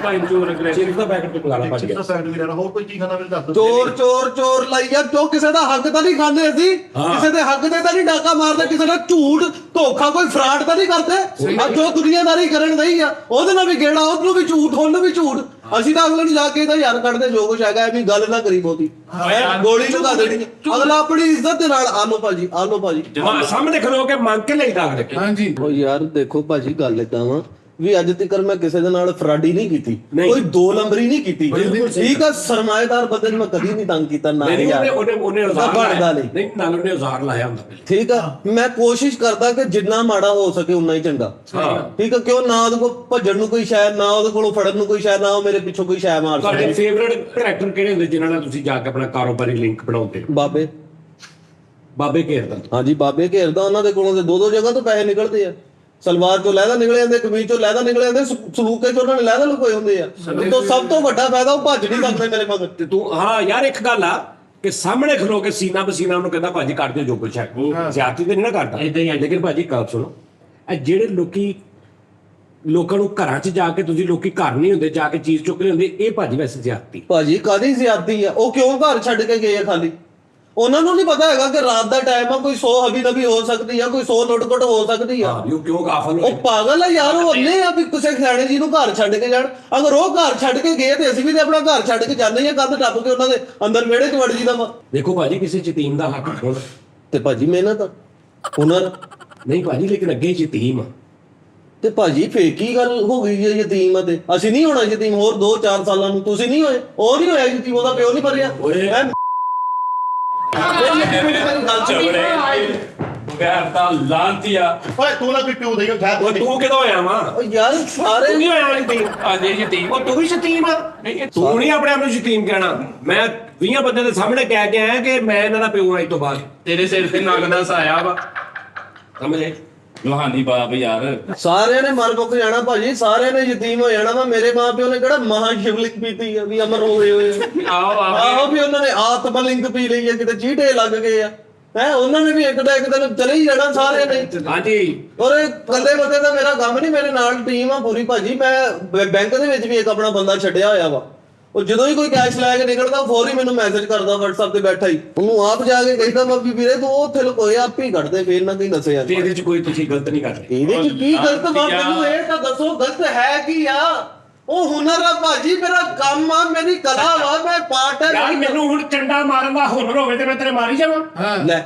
ਭਾਈ ਚੋਰ ਅਗਰੈਸਿਵ। ਚਿੰਨ ਦਾ ਪੈਕਟ ਤੋਂ ਲਾਣਾ ਭੱਜ ਗਿਆ। ਦਾ ਸਾਈਡ ਵੀ ਲੈਣਾ। ਹੋਰ ਕੋਈ ਕੀ ਖਾਣਾ ਮੇਰੇ ਦੱਸ ਦਿਓ। ਚੋਰ ਚੋਰ ਚੋਰ ਲਾਈ ਯਾਰ। ਕਿਉਂ ਕਿਸੇ ਦਾ ਹੱਕ ਤਾਂ ਨਹੀਂ ਖਾਂਦੇ ਅਸੀਂ? ਕਿਸੇ ਦੇ ਹੱਕ ਤੇ ਤਾਂ ਨਹੀਂ ਡਾਕਾ ਮਾਰਦੇ? ਕਿਸੇ ਦਾ ਝੂਠ ਧੋਖਾ ਕੋਈ ਫਰਾਡ ਤਾਂ ਨਹੀਂ ਕਰਦੇ? ਆ ਜੋ ਦੁਨੀਆਦਾਰੀ ਕਰਨ ਦਈ ਆ, ਉਹਦੇ ਨਾਲ ਵੀ ਗੇੜਾ, ਉਹਨੂੰ ਵੀ ਝੂਠ, ਉਹਨੂੰ ਵੀ ਝੂਠ। ਅਸੀਂ ਤਾਂ ਅਗਲੇ ਨੂੰ ਜਾ ਕੇ ਤਾਂ ਯਾਰ ਕੱਢਦੇ ਜੋ ਕੁਛ ਹੈਗਾ। ਐਵੇਂ ਗੱਲ ਨਾ ਕਰੀ ਬਹੁਤੀ, ਗੋਲੀ ਲਗਾ ਦੇਣੀ। ਅਗਲਾ ਆਪਣੀ ਇੱਜ਼ਤ ਦੇ ਨਾਲ ਆਲੋ ਭਾਜੀ, ਆਲੋ ਭਾਜੀ। ਸਾਹਮਣੇ ਖਲੋ ਕੇ ਮੰਗ ਕੇ ਲਈ ਦਾਗ ਦੇ। ਹਾਂਜੀ ਉਹ ਯਾਰ ਦੇਖੋ ਭਾਜੀ, ਗੱਲ ਏਦਾਂ ਵਾ ਵੀ ਅੱਜ ਤੱਕ ਮੈਂ ਕਿਸੇ ਦੇ ਨਾਲ ਫਰਾਡੀ ਨਹੀਂ ਕੀਤੀ, ਨਹੀਂ। ਕੋਈ 2 ਨੰਬਰੀ ਨਹੀਂ ਕੀਤੀ। ਠੀਕ ਆ, ਸਰਮਾਏਦਾਰ ਬੰਦੇ ਨੂੰ ਮੈਂ ਕਦੀ ਨਹੀਂ ਤੰਗ ਕੀਤਾ ਨਾ ਨਹੀਂ ਯਾਰ। ਉਹਨੇ ਉਜ਼ਾਰ ਬਣਦਾ ਲਾਇਆ। ਨਹੀਂ। ਨਹੀਂ ਨਾਲ ਉਹਨੇ ਉਜ਼ਾਰ ਲਾਇਆ ਹੁੰਦਾ। ਠੀਕ ਆ, ਮੈਂ ਕੋਸ਼ਿਸ਼ ਕਰਦਾ ਕਿ ਜਿੰਨਾ ਮਾੜਾ ਹੋ ਸਕੇ ਉਨਾ ਹੀ ਚੰਗਾ। ਠੀਕ ਆ, ਕਿਉਂ ਨਾ ਉਹਦੇ ਕੋਲ ਭੱਜਣ ਨੂੰ ਕੋਈ ਸ਼ਾਇਦ, ਨਾ ਉਹਦੇ ਕੋਲੋਂ ਫੜਨ ਨੂੰ ਕੋਈ ਸ਼ਾਇਦ, ਨਾ ਉਹ ਮੇਰੇ ਪਿੱਛੋਂ ਕੋਈ ਸ਼ਾਇਦ ਮਾਰ ਤੁਹਾਡੇ ਸਕੇ। ਫੇਵਰਿਟ ਕੈਰੈਕਟਰ ਕਿਹੜੇ ਹੁੰਦੇ ਜਿਨ੍ਹਾਂ ਨਾਲ ਤੁਸੀਂ ਜਾ ਕੇ ਆਪਣਾ ਕਾਰੋਬਾਰੀ ਲਿੰਕ ਬਣਾਉਂਦੇ ਹੋ? ਬਾਬੇ ਬਾਬੇ ਘੇਰਦਾ। ਹਾਂਜੀ, ਬਾਬੇ ਘੇਰਦਾ। ਉਹਨਾਂ ਦੇ ਕੋਲੋਂ ਤੇ 2-2 ਜਗ੍ਹਾ ਤੋਂ ਪੈਸੇ ਨਿਕਲਦੇ ਆ। ਸਲਵਾਰ ਚੋਂ ਲਹਿਦਾ ਨਿਕਲ ਜਾਂਦੇ, ਕਮੀਜ਼ ਚੋਂ ਲਹਿਦਾ ਨਿਕਲ ਜਾਂਦੇ, ਸਲੂਕੇ ਚੋਂ ਉਹਨਾਂ ਨੇ ਲਹਿਦਾ ਲੁਕੋਏ ਹੁੰਦੇ ਆ। ਤੋਂ ਸਭ ਤੋਂ ਵੱਡਾ ਫਾਇਦਾ ਉਹ ਭੱਜ ਨਹੀਂ ਸਕਦੇ ਮੇਰੇ ਮਗਰ। ਤੇ ਤੂੰ ਹਾਂ ਯਾਰ ਇੱਕ ਗੱਲ ਆ ਕਿ ਸਾਹਮਣੇ ਖਲੋ ਕੇ ਸੀਨਾ ਬਸੀਨਾ ਉਹਨੂੰ ਕਹਿੰਦਾ ਭਾਜੀ ਕੱਢ ਦਿਓ ਜੋ ਕੁਛ ਹੈ। ਜ਼ਿਆਦਤੀ ਤੇ ਨਹੀਂ ਨਾ ਕਰਦਾ ਏਦਾਂ ਹੀ ਆ। ਲੇਕਿਨ ਭਾਜੀ ਗੱਲ ਸੁਣੋ, ਇਹ ਜਿਹੜੇ ਲੋਕਾਂ ਨੂੰ ਘਰਾਂ 'ਚ ਜਾ ਕੇ ਤੁਸੀਂ ਲੋਕੀ ਘਰ ਨਹੀਂ ਹੁੰਦੇ ਜਾ ਕੇ ਚੀਜ਼ ਚੁੱਕ ਲਿਆਉਂਦੇ, ਇਹ ਭਾਜੀ ਵੈਸੇ ਜ਼ਿਆਦਤੀ। ਭਾਜੀ ਕਾਹਦੀ ਜ਼ਿਆਦਤੀ ਆ? ਉਹ ਕਿਉਂ ਘਰ ਛੱਡ ਕੇ ਗਏ ਆ ਖਾਲੀ? ਉਹਨਾਂ ਨੂੰ ਨਹੀਂ ਪਤਾ ਹੈਗਾ ਕਿ ਰਾਤ ਦਾ ਟਾਈਮ ਆ, ਕੋਈ 100 ਹਬੀ ਨਬੀ ਹੋ ਸਕਦੀ ਆ, ਕੋਈ 100 ਲੁੱਟ-ਖੁੱਟ ਹੋ ਸਕਦੀ ਆ। ਹਾਂ ਵੀ ਉਹ ਕਿਉਂ ਗਾਫਲ ਉਹ ਹੋਏ? ਪਾਗਲ ਆ ਯਾਰ। ਉਹ ਅੰਨੇ ਆ ਵੀ ਕਿਸੇ ਖਿਆਣੇ ਜੀ ਨੂੰ ਘਰ ਛੱਡ ਕੇ ਜਾਣ। ਅਗਰ ਉਹ ਘਰ ਛੱਡ ਕੇ ਗਏ ਤੇ ਅਸੀਂ ਵੀ ਤੇ ਆਪਣਾ ਘਰ ਛੱਡ ਕੇ ਜਾਂਦੇ ਆ, ਕੰਧ ਟੱਪ ਕੇ ਉਹਨਾਂ ਦੇ ਅੰਦਰ ਵਿਹੜੇ 'ਚ ਵੜ ਜੀਦਾ ਵਾ। ਦੇਖੋ ਭਾਜੀ ਕਿਸੇ ਯਤੀਮ ਦਾ ਹੱਕ ਖੋਲ। ਤੇ ਭਾਜੀ ਮਿਹਨਤ ਆ, ਹੁਨਰ। ਨਹੀਂ ਭਾਜੀ ਲੇਕਿਨ ਅੱਗੇ ਯਤੀਮ ਆ। ਤੇ ਭਾਜੀ ਫੇਕੀ ਗੱਲ ਹੋ ਗਈ ਹੈ ਯਤੀਮ ਅਤੇ ਅਸੀਂ ਨਹੀਂ ਹੋਣਾ ਯਤੀਮ ਹੋਰ 2-4 ਸਾਲਾਂ ਨੂੰ। ਤੁਸੀਂ ਨਹੀਂ ਹੋਏ, ਉਹ ਨਹੀਂ ਹੋਇਆ ਯਤੀਮ, ਉਹਦਾ ਪਿਓ ਨਹੀਂ ਭਰਿਆ। ਬਗੈਰ ਤਾਂ ਲਾਂਤੀਆ ਓਏ ਤੂੰ ਨਾ ਕੋਈ ਪਿਓ ਦੇਈਓ ਠਹਿਰ ਓਏ ਤੂੰ ਕਿਦੋਂ ਹੋਇਆ ਵਾ ਉਹ ਯਾਰ ਸਾਰੇ ਤੂੰ ਨਹੀਂ ਹੋਇਆ ਯਤੀਮ ਆ ਜੇ ਯਤੀਮ ਉਹ ਤੂੰ ਵੀ ਯਤੀਮ ਆ ਤੂੰ ਨਹੀਂ ਆਪਣੇ ਆਪ ਨੂੰ ਯਤੀਮ ਕਹਿਣਾ ਮੈਂ 20 ਬੰਦੇ ਦੇ ਸਾਹਮਣੇ ਕਹਿ ਕੇ ਆਇਆ ਕਿ ਮੈਂ ਇਹਨਾਂ ਦਾ ਪਿਓ ਅੱਜ ਤੋਂ ਬਾਅਦ ਤੇਰੇ ਸਿਰ ਤੇ ਨਗ ਦਾ ਸਾਇਆ ਵਾ ਸਮਝੇ ਲੋਹਾਨੀ ਬਾਪ ਯਾਰ ਸਾਰਿਆਂ ਨੇ ਮਰ ਮੁੱਕ ਜਾਣਾ ਭਾਜੀ, ਸਾਰਿਆਂ ਨੇ ਯਤੀਮ ਹੋ ਜਾਣਾ ਵਾ। ਮੇਰੇ ਮਾਪਿਓ ਨੇ ਕਿਹੜਾ ਮਹਾ ਸ਼ਿਵਲਿੰਗ ਪੀਤੀ ਆ ਵੀ ਅਮਰ ਹੋਏ ਹੋਏ ਆ। ਆਹੋ ਵੀ ਉਹਨਾਂ ਨੇ ਆਤਮਲਿੰਗ ਪੀ ਲਈ ਆ, ਕਿਤੇ ਚੀਟੇ ਲੱਗ ਗਏ ਆ ਹੈ। ਉਹਨਾਂ ਨੇ ਵੀ ਇੱਕ ਦਾ ਇੱਕ ਦਿਨ ਚਲੇ ਹੀ ਜਾਣਾ ਸਾਰਿਆਂ ਨੇ। ਹਾਂਜੀ ਔਰ ਕੱਲੇ ਬੰਦੇ ਦਾ ਮੇਰਾ ਕੰਮ ਨਹੀਂ, ਮੇਰੇ ਨਾਲ ਟੀਮ ਆ ਪੂਰੀ ਭਾਜੀ। ਮੈਂ ਬੈਂਕ ਦੇ ਵਿੱਚ ਵੀ ਇੱਕ ਆਪਣਾ ਬੰਦਾ ਛੱਡਿਆ ਹੋਇਆ ਵਾ। ਉਹ ਜਦੋਂ ਹੀ ਕੋਈ ਕੈਸ਼ ਲੈ ਕੇ ਨਿਕਲਦਾ ਫੌਰੀ ਮੈਨੂੰ ਮੈਸੇਜ ਕਰਦਾ WhatsApp ਤੇ ਬੈਠਾ ਹੀ, ਉਹਨੂੰ ਆਪ ਜਾ ਕੇ ਕਹਿੰਦਾ ਵਾ ਵੀ ਵੀਰੇ ਤੂੰ ਉੱਥੇ ਲੁਕੋਏ ਆਪ ਹੀ ਕੱਢਦੇ ਫੇਰ ਨਾ ਕੋਈ ਦੱਸੇ ਯਾਰ। ਤੇ ਇਹਦੇ ਚ ਕੋਈ ਤੁਸੀਂ ਗਲਤ ਨਹੀਂ ਕਰਦੇ ਇਹਦੇ ਚ ਕੀ ਗਲਤ ਬਾਤ? ਮੈਨੂੰ ਇਹ ਤਾਂ ਦੱਸੋ ਗਲਤ ਹੈ ਕੀ ਆ? ਉਹ ਹੁਨਰ ਆ ਭਾਜੀ, ਮੇਰਾ ਕੰਮ ਆ, ਮੇਰੀ ਕਲਾ ਵਾ, ਮੈਂ ਪਾਰਟ ਹੈ। ਯਾਰ ਮੈਨੂੰ ਹੁਣ ਚੰਡਾ ਮਾਰਨ ਦਾ ਹੁਨਰ ਹੋਵੇ ਤੇ ਮੈਂ ਤੇਰੇ ਮਾਰੀ ਜਾਵਾਂ ਲੈ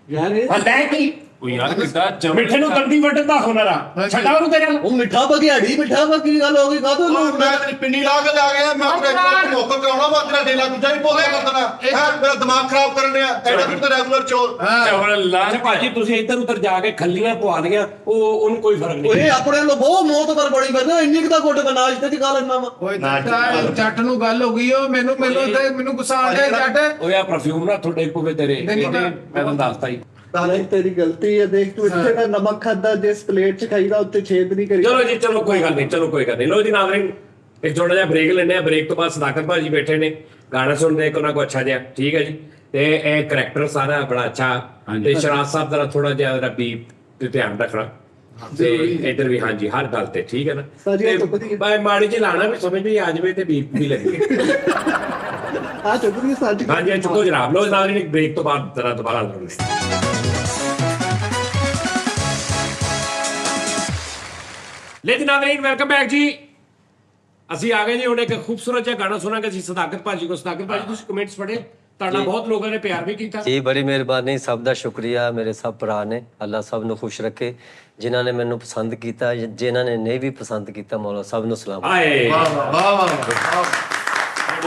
ਯਾਰ ਇਹ ਲੈ ਕੀ ਉਹ ਯਾਰ ਕਿੱਦਾਂ ਮਿੱਠੇ ਨੂੰ ਦੰਦੀ ਵੱਢਣ ਦਾ ਹੁਨਰ ਆ ਛੱਡਾ ਉਹਨੂੰ ਤੇਰੇ ਨਾਲ ਉਹ ਮਿੱਠਾ ਬਘਿਆੜੀ, ਮਿੱਠਾ ਵਾ, ਕੀ ਗੱਲ ਹੋ ਗਈ? ਕਾਹਤੋਂ ਲੋਕ ਮੈਂ ਤੇਰੀ ਪਿੰਨੀ ਲਾ ਕੇ ਆ ਗਿਆ, ਮੈਂ ਆਪਣੇ ਇੱਕ ਮੌਕਾ ਕਰਾਉਣਾ ਵਾ, ਤੇਰਾ ਡੇਲਾ ਦੂਜਾ ਵੀ ਬੋਲਿਆ ਕਰ ਦੇਣਾ ਹੈ। ਮੇਰਾ ਦਿਮਾਗ ਖਰਾਬ ਕਰਨ ਡਿਆ ਐਡਾ ਤੂੰ ਤੇ ਰੈਗੂਲਰ ਚੋਰ। ਹੁਣ ਅੱਛਾ ਭਾਜੀ ਤੁਸੀਂ ਇੱਧਰ ਉੱਧਰ ਜਾ ਕੇ ਖੱਲੀਆਂ ਪਵਾ ਲੀਆਂ ਉਹਨੂੰ ਕੋਈ ਫਰਕ ਨਹੀਂ ਓਏ ਆਪਣੇ ਨੂੰ ਬਹੁਤ ਮੌਤ ਕਰ ਬੜੀ ਕਰਦੇ, ਇੰਨੀ ਕੁ ਤਾਂ ਗੁੱਟ ਬਨਾਸ਼ ਤੇ ਚਕਾ ਲੈਣਾ ਵਾ। ਓਏ ਜੱਟ ਨੂੰ ਗੱਲ ਹੋ ਗਈ ਉਹ ਮੈਨੂੰ ਗੁੱਸਾ ਆ ਗਿਆ ਜੱਟ। ਓਏ ਆ ਪਰਫਿਊਮ ਨਾ ਤੁਹਾਡੇ ਪਵੇ ਤੇਰੇ ਮੈਂ ਤੁਹਾਨੂੰ ਦੱਸਤਾ ਹੀ ਨਹੀਂ ਤੇਰੀ ਗਲਤੀ ਹੈ। ਦੇਖ ਤੂੰ ਇੱਥੇ ਨਾ ਨਮਕ ਖਾਦਾ, ਜਿਸ ਪਲੇਟ 'ਚ ਖਾਈਦਾ ਉੱਤੇ ਛੇਦ ਨਹੀਂ ਕਰੀ। ਚਲੋ ਜੀ ਚਲੋ ਕੋਈ ਗੱਲ ਨਹੀਂ ਲੋ ਜੀ ਨਾਜ਼ਰੀਨ ਇੱਕ ਛੋਟਾ ਜਿਹਾ ਬ੍ਰੇਕ ਲੈਣੇ ਆ। ਬ੍ਰੇਕ ਤੋਂ ਬਾਅਦ ਸਦਾਕਤ ਭਾਜੀ ਬੈਠੇ ਨੇ ਗਾਣਾ ਸੁਣਦੇ ਉਹਨਾਂ ਕੋ ਅੱਛਾ ਜਿਹਾ ਠੀਕ ਹੈ ਜੀ। ਤੇ ਇਹ ਕਰੈਕਟਰ ਸਾਰਾ ਬੜਾ ਅੱਛਾ ਤੇ ਸ਼ਰਾਜ਼ ਸਾਹਿਬ ਦਾ ਥੋੜਾ ਜਿਹਾ ਰੱਬੀ ਤੇ ਧਿਆਨ ਰੱਖਣਾ ਤੇ ਇੱਧਰ ਵੀ ਹਾਂਜੀ ਹਰ ਗੱਲ ਤੇ ਠੀਕ ਹੈ ਨਾ। ਸਾਰੀਆਂ ਚੁੱਕਦੀ ਬਾਈ ਮਾੜੀ ਜੀ ਲਾਣਾ ਵੀ ਸਮਝ ਵੀ ਆ ਜਾਵੇ ਤੇ ਬੀਪ ਵੀ ਲੱਗੇ ਆ ਚੁੱਕਦੀ ਸੱਚ। ਹਾਂਜੀ ਚੁੱਕੋ ਜਨਾਬ ਲੋ ਨਾਜ਼ਰੀਨ ਇੱਕ ਬ੍ਰੇਕ ਤੋਂ ਬਾਅਦ ਜ਼ਰਾ ਦੁਬਾਰਾ ਲੜਾਂਗੇ। ਲੇਕਿਨ ਨਾਜ਼ਰੀਨ ਵੈਲਕਮ ਬੈਕ ਜੀ। ਅਸੀਂ ਆ ਗਏ ਜੀ ਹੁਣ ਇੱਕ ਖੂਬਸੂਰਤ ਜਿਹਾ ਗਾਣਾ ਸੁਣਾਂਗੇ ਅਸੀਂ ਸਦਾਕਤ ਭਾਜੀ ਕੋ। ਸਦਾਕਤ ਭਾਜੀ ਤੁਸੀਂ ਕਮੈਂਟਸ ਪੜ੍ਹੇ, ਤੁਹਾਡਾ ਬਹੁਤ ਲੋਕਾਂ ਨੇ ਪਿਆਰ ਵੀ ਕੀਤਾ ਜੀ। ਬੜੀ ਮਿਹਰਬਾਨੀ, ਸਭ ਦਾ ਸ਼ੁਕਰੀਆ। ਮੇਰੇ ਸਭ ਭਰਾ ਨੇ, ਅੱਲਾ ਸਭ ਨੂੰ ਖੁਸ਼ ਰੱਖੇ। ਜਿਨ੍ਹਾਂ ਨੇ ਮੈਨੂੰ ਪਸੰਦ ਕੀਤਾ, ਜਿਨ੍ਹਾਂ ਨੇ ਨਹੀਂ ਵੀ ਪਸੰਦ ਕੀਤਾ, ਮੌਲਾ ਸਭ ਨੂੰ ਸਲਾਮ। ਆਏ ਵਾਹ ਵਾਹ ਵਾਹ।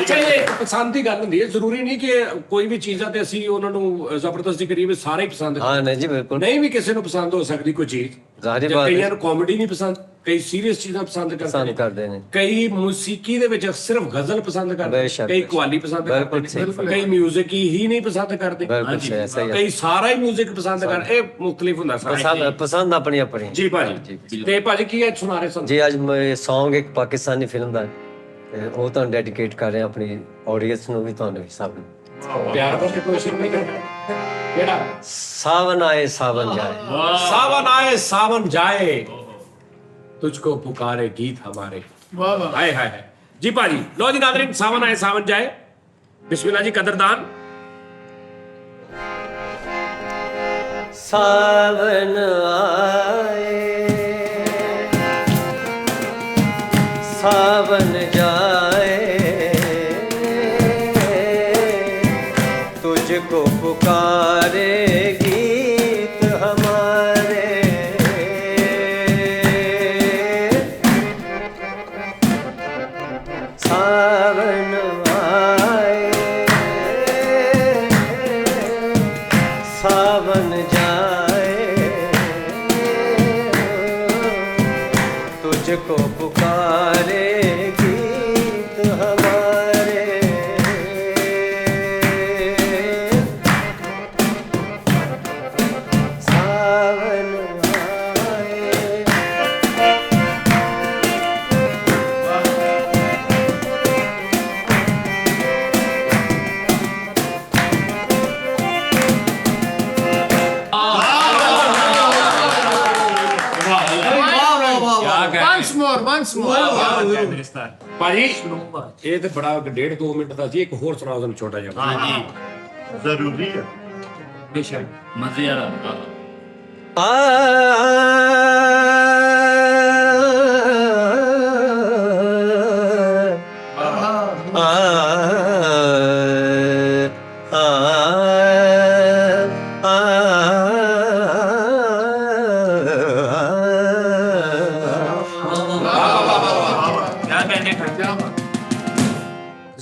ਅੱਛਾ ਇਹ ਪਸੰਦ ਦੀ ਗੱਲ ਹੁੰਦੀ ਹੈ, ਜ਼ਰੂਰੀ ਨਹੀਂ ਕਿ ਕੋਈ ਵੀ ਚੀਜ਼ਾਂ ਤੇ ਅਸੀਂ ਉਹਨਾਂ ਨੂੰ ਜ਼ਬਰਦਸਤੀ ਕਰੀਏ ਸਾਰੇ ਹੀ ਪਸੰਦ ਹਾਂ ਨਹੀਂ ਜੀ ਬਿਲਕੁਲ ਨਹੀਂ ਵੀ ਕਿਸੇ ਨੂੰ ਪਸੰਦ ਹੋ ਸਕਦੀ ਕੋਈ ਚੀਜ਼। ਜ਼ਾਹਿਰ ਜਾਂ ਬਾਤ ਕਈਆਂ ਹੈ, ਨੂੰ ਕਾਮੇਡੀ ਨਹੀਂ ਪਸੰਦ, ਕਈ ਸੀਰੀਅਸ ਚੀਜ਼ਾਂ ਪਸੰਦ ਕਰਦੇ ਨੇ। ਕਈ ਮੂਸੀਕੀ ਦੇ ਵਿੱਚ ਸਿਰਫ ਗਜ਼ਲ ਪਸੰਦ ਕਰਦੇ, ਬੇਸ਼ੱਕ, ਕਈ ਕਵਾਲੀ ਪਸੰਦ ਬਿਲਕੁਲ ਕਰਦੇ, ਸਹੀ। ਕਈ ਮਿਊਜ਼ਿਕ ਹੀ ਨਹੀਂ ਪਸੰਦ ਕਰਦੇ, ਬਿਲਕੁਲ ਸਹੀ, ਐਸਾ ਹੀ ਹੈ। ਕਈ ਸਾਰਾ ਹੀ ਮਿਊਜ਼ਿਕ ਪਸੰਦ ਕਰਦੇ। ਇਹ ਮੁxtਲਿਫ ਹੁੰਦਾ ਸਾਰਾ। ਪਸੰਦ ਆਪਣੀ ਆਪਣੀ। ਜੀ ਭਾਜੀ ਤੇ ਭਾਜੀ ਕੀ ਹੈ ਸੁਣਾ ਰਹੇ ਸਾਨੂੰ? ਜੀ ਅੱਜ ਮੈਂ ਸੌਂਗ ਇੱਕ ਪਾਕਿਸਤਾਨੀ ਫਿਲਮ ਦਾ ਤੇ ਉਹ ਤੁਹਾਨੂੰ ਡੈਡੀਕੇਟ ਕਰ ਰਿਹਾ ਆਪਣੀ ਆਡੀਅנס ਨੂੰ ਵੀ, ਤੁਹਾਨੂੰ ਵੀ ਸਭ ਨੂੰ। ਪਿਆਰ ਕਰਕੇ ਕੋਸ਼ਿਸ਼ ਨਹੀਂ ਕਰਦਾ ਕਿਹੜਾ ਸਾਵਨ ਆਏ ਸਾਵਨ ਜਾਏ, सावन आए सावन जाए तुझको पुकारे गीत हमारे। हाय हाय हाय जी पाजी। लो जी नाज़रीन सावन आए सावन जाए बिस्मिल्लाह जी कदरदान। सावन आए सावन जाए, तुझको पुकारे गीत हमारे। सावन आए सावन जाए, तुझको पुकारे गीत हमारे। सावन आए once more पाजी ये तो बड़ा 1.5-2 मिनट का ਸੀ। ਇੱਕ ਹੋਰ ਸੁਣਾਓ ਸਾਨੂੰ ਛੋਟਾ ਜਿਹਾ। ਹਾਂਜੀ ਜ਼ਰੂਰੀ ਹੈ। ਬੇਸ਼ੱਕ ਮਜ਼ੇ ਵਾਲਾ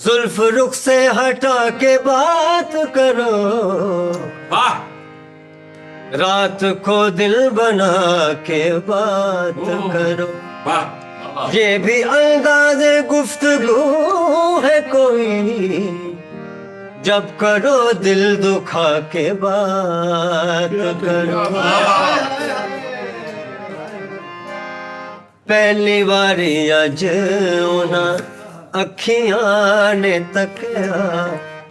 जुल्फ रुख से हटा के बात करो, वाह रात को दिल बना के बात करो, ਵਾਹ ये भी अंदाज गुफ्तगू है कोई, जब करो दिल दुखा के बात करो। पहली बारी अज उन्हां अखियां ने तकिया,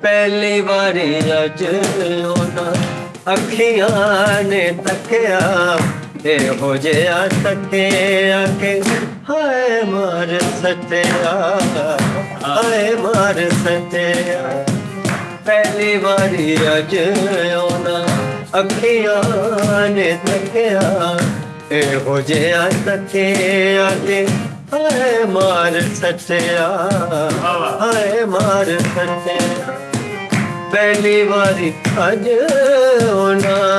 पहली बारी अज उन्हां अखियां ने तकिया, हो जिया तकिया के हाय मार सटिया, हाय मार सटिया। पहली बारी अज उन्हां अखियां ने तकिया, हो जिया तकिया के हाय मार सटिया, हाय मार सटिया। पहली बारी अज उन्हां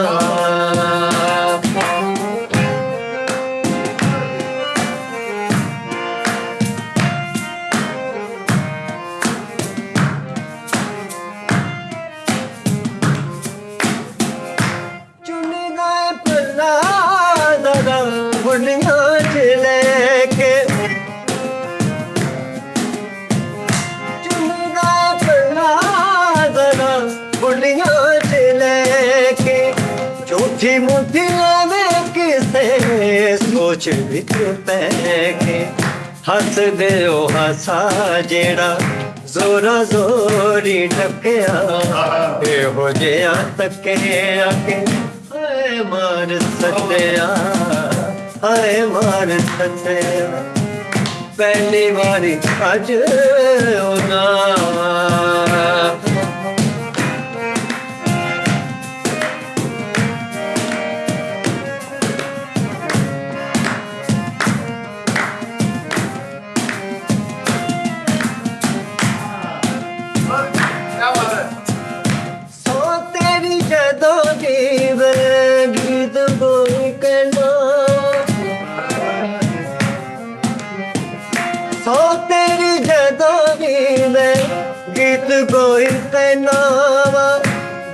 बुढ़िया लेके चुनगा पला जरा बुढ़िया लेके, झूठी मुठी में किसे सोच विच पैके, हस दे ओ हसा जेड़ा जोरा जोरी टकिया, हो जिया तके आके हाय मार सटिया, हाय मार सटिया। पहली बारी अज उन्हां सो तेरी जदों दी गीत बोल के ना, सो तेरी जदों दी गीत कोई के नावा,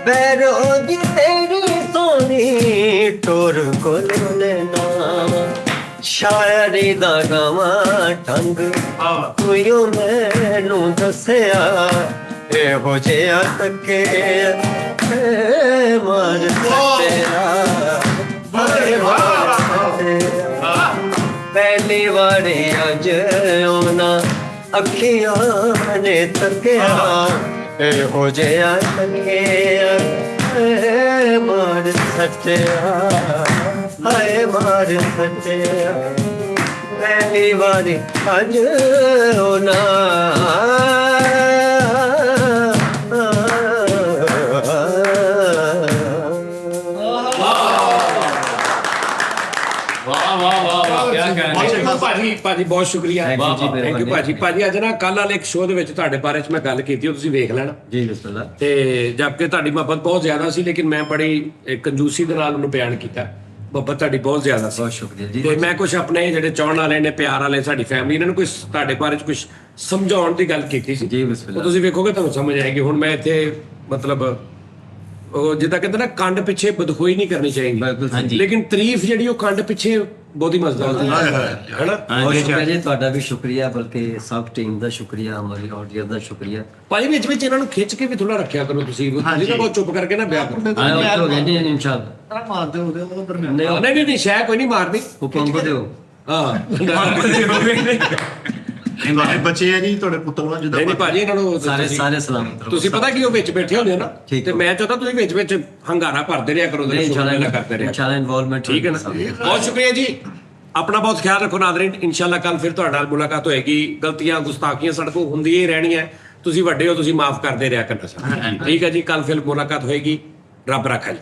बैरो दी तेरी सोनी टोर को लेना, शायरी दा गावा ढंग कोई मैनू दसिया, हो जिया तके मार सटिया, हाय मार सटिया। पहली बारी अज उन्हां अखियां ने तकिया, हो जिया तके मार सटिया, हाय मार सटिया। पहली बारी अज उन्हां ਭਾਜੀ ਬਹੁਤ ਸ਼ੁਕਰੀਆ। Thank you ਜੀ, ਥੈਂਕ ਯੂ ਭਾਜੀ। ਭਾਜੀ ਅੱਜ ਨਾ ਕੱਲ ਵਾਲੇ ਇੱਕ ਸ਼ੋਅ ਦੇ ਵਿੱਚ ਤੁਹਾਡੇ ਬਾਰੇ 'ਚ ਮੈਂ ਗੱਲ ਕੀਤੀ, ਉਹ ਤੁਸੀਂ ਵੇਖ ਲੈਣਾ। जी बिस्मिल्लाह। ਤੇ ਜਦਕਿ ਤੁਹਾਡੀ ਮੁਹੱਬਤ ਬਹੁਤ ਜ਼ਿਆਦਾ ਸੀ, ਲੇਕਿਨ ਮੈਂ ਬੜੀ ਕੰਜੂਸੀ ਦੇ ਨਾਲ ਉਹਨੂੰ ਬਿਆਨ ਕੀਤਾ। ਮੁਹੱਬਤ ਤੁਹਾਡੀ ਬਹੁਤ ਜ਼ਿਆਦਾ ਸੀ। बहुत शुक्रिया जी। ਤੇ ਮੈਂ ਕੁਝ ਆਪਣੇ ਜਿਹੜੇ ਚਾਹਣ ਵਾਲੇ ਨੇ, ਪਿਆਰ ਵਾਲੇ, ਸਾਡੀ ਫੈਮਿਲੀ, ਇਹਨਾਂ ਨੂੰ ਕੁਝ ਤੁਹਾਡੇ ਬਾਰੇ 'ਚ ਕੁਝ ਸਮਝਾਉਣ ਦੀ ਗੱਲ ਕੀਤੀ ਸੀ। ਜੀ ਬਿਸਮਿਲ੍ਲਾ। ਉਹ ਤੁਸੀਂ ਵੇਖੋਗੇ ਤੁਹਾਨੂੰ ਸਮਝ ਆਏਗੀ। ਹੁਣ ਮੈਂ ਇੱਥੇ ਮਤਲਬ ਉਹ ਜਿੱਦਾਂ ਕਹਿੰਦੇ ਨਾ, ਕੰਡ ਪਿੱਛੇ ਬਦਖੋਈ ਨਹੀਂ ਕਰਨੀ ਚਾਹੀਦੀ, ਹਾਂਜੀ। ਲੇਕਿਨ ਤਾਰੀਫ ਜਿਹੜੀ ਉਹ ਕੰਡ ਪਿੱਛੇ ਬਹੁਤੀ ਮਜ਼ੇਦਾਰ ਹੁੰਦੀ ਹੈ, ਹੈਨਾ? बहुत शुक्रिया जी, ਤੁਹਾਡਾ ਵੀ ਸ਼ੁਕਰੀਆ, ਬਲਕਿ ਸਭ ਟੀਮ ਦਾ ਸ਼ੁਕਰੀਆ, ਹਮਾਰੀ ਆਡੀਅנס ਦਾ ਸ਼ੁਕਰੀਆ। ਭਾਜੀ ਵਿੱਚ ਵਿੱਚ ਇਹਨਾਂ ਨੂੰ ਖਿੱਚ ਕੇ ਵੀ ਥੋੜਾ ਰੱਖਿਆ ਕਰੋ ਤੁਸੀਂ, ਤੁਸੀਂ ਤਾਂ ਬਹੁਤ ਚੁੱਪ ਕਰਕੇ ਨਾ ਬਿਆ ਕਰੋ। ਆਏ ਉੱਠੋ ਗਏ ਇਨਸ਼ਾਅੱਲਾ। ਤਾਂ ਮਾਰਦੇ ਉਹਦੇ ਉਧਰ ਮੈਂ ਨਹੀਂ ਨਹੀਂ ਸ਼ਾਇਦ ਕੋਈ ਨਹੀਂ ਮਾਰਦੀ। ਹੁਕਮ ਕੋ ਦਿਓ। ਹਾਂ ਤੁਹਾਡੇ ਬੱਚੇ ਆ ਜੀ, ਤੁਹਾਡੇ ਪੁੱਤਰ ਨਾਲ ਜਿੱਦਾਂ ਨਹੀਂ ਭਾਜੀ ਇਹਨਾਂ ਨੂੰ ਸਾਰੇ ਸਾਰੇ ਸਲਾਮਤ ਰਹੋ। ਤੁਸੀਂ ਪਤਾ ਕੀ ਉਹ ਵਿੱਚ ਬੈਠੇ ਹੁੰਦੇ ਆ ਨਾ, ਠੀਕ ਤੇ ਹੈ। ਮੈਂ ਚਾਹਤਾ ਤੁਸੀਂ ਵਿੱਚ ਵਿੱਚ ਹੰਗਾਰਾ ਭਰਦੇ ਰਿਹਾ ਕਰੋ, ਨਹੀਂ ਸ਼ੁਕਰੀਆ ਇਨਸ਼ਾਅੱਲਾ ਕਰਦੇ ਰਿਹਾ। ਇਨਸ਼ਾਅੱਲਾ ਇਨਵੋਲਵਮੈਂਟ ਠੀਕ ਹੈ ਨਾ? ਬਹੁਤ ਸ਼ੁਕਰੀਆ ਜੀ। ਆਪਣਾ ਬਹੁਤ ਖਿਆਲ ਰੱਖੋ ਨਾਜ਼ਰੀਨ। ਇਨਸ਼ਾਅੱਲਾ ਕੱਲ ਫਿਰ ਤੁਹਾਡੇ ਨਾਲ ਮੁਲਾਕਾਤ ਹੋਏਗੀ। ਗਲਤੀਆਂ ਗੁਸਤਾਖੀਆਂ ਸਾਡੇ ਕੋਲ ਹੁੰਦੀਆਂ ਹੀ ਰਹਿਣੀਆਂ। ਤੁਸੀਂ ਵੱਡੇ ਹੋ, ਤੁਸੀਂ ਮਾਫ ਕਰਦੇ ਰਿਹਾ ਕਰਨਾ। ਠੀਕ ਹੈ ਜੀ, ਕੱਲ ਫਿਰ ਮੁਲਾਕਾਤ ਹੋਏਗੀ। ਰੱਬ ਰੱਖਾ ਜੀ।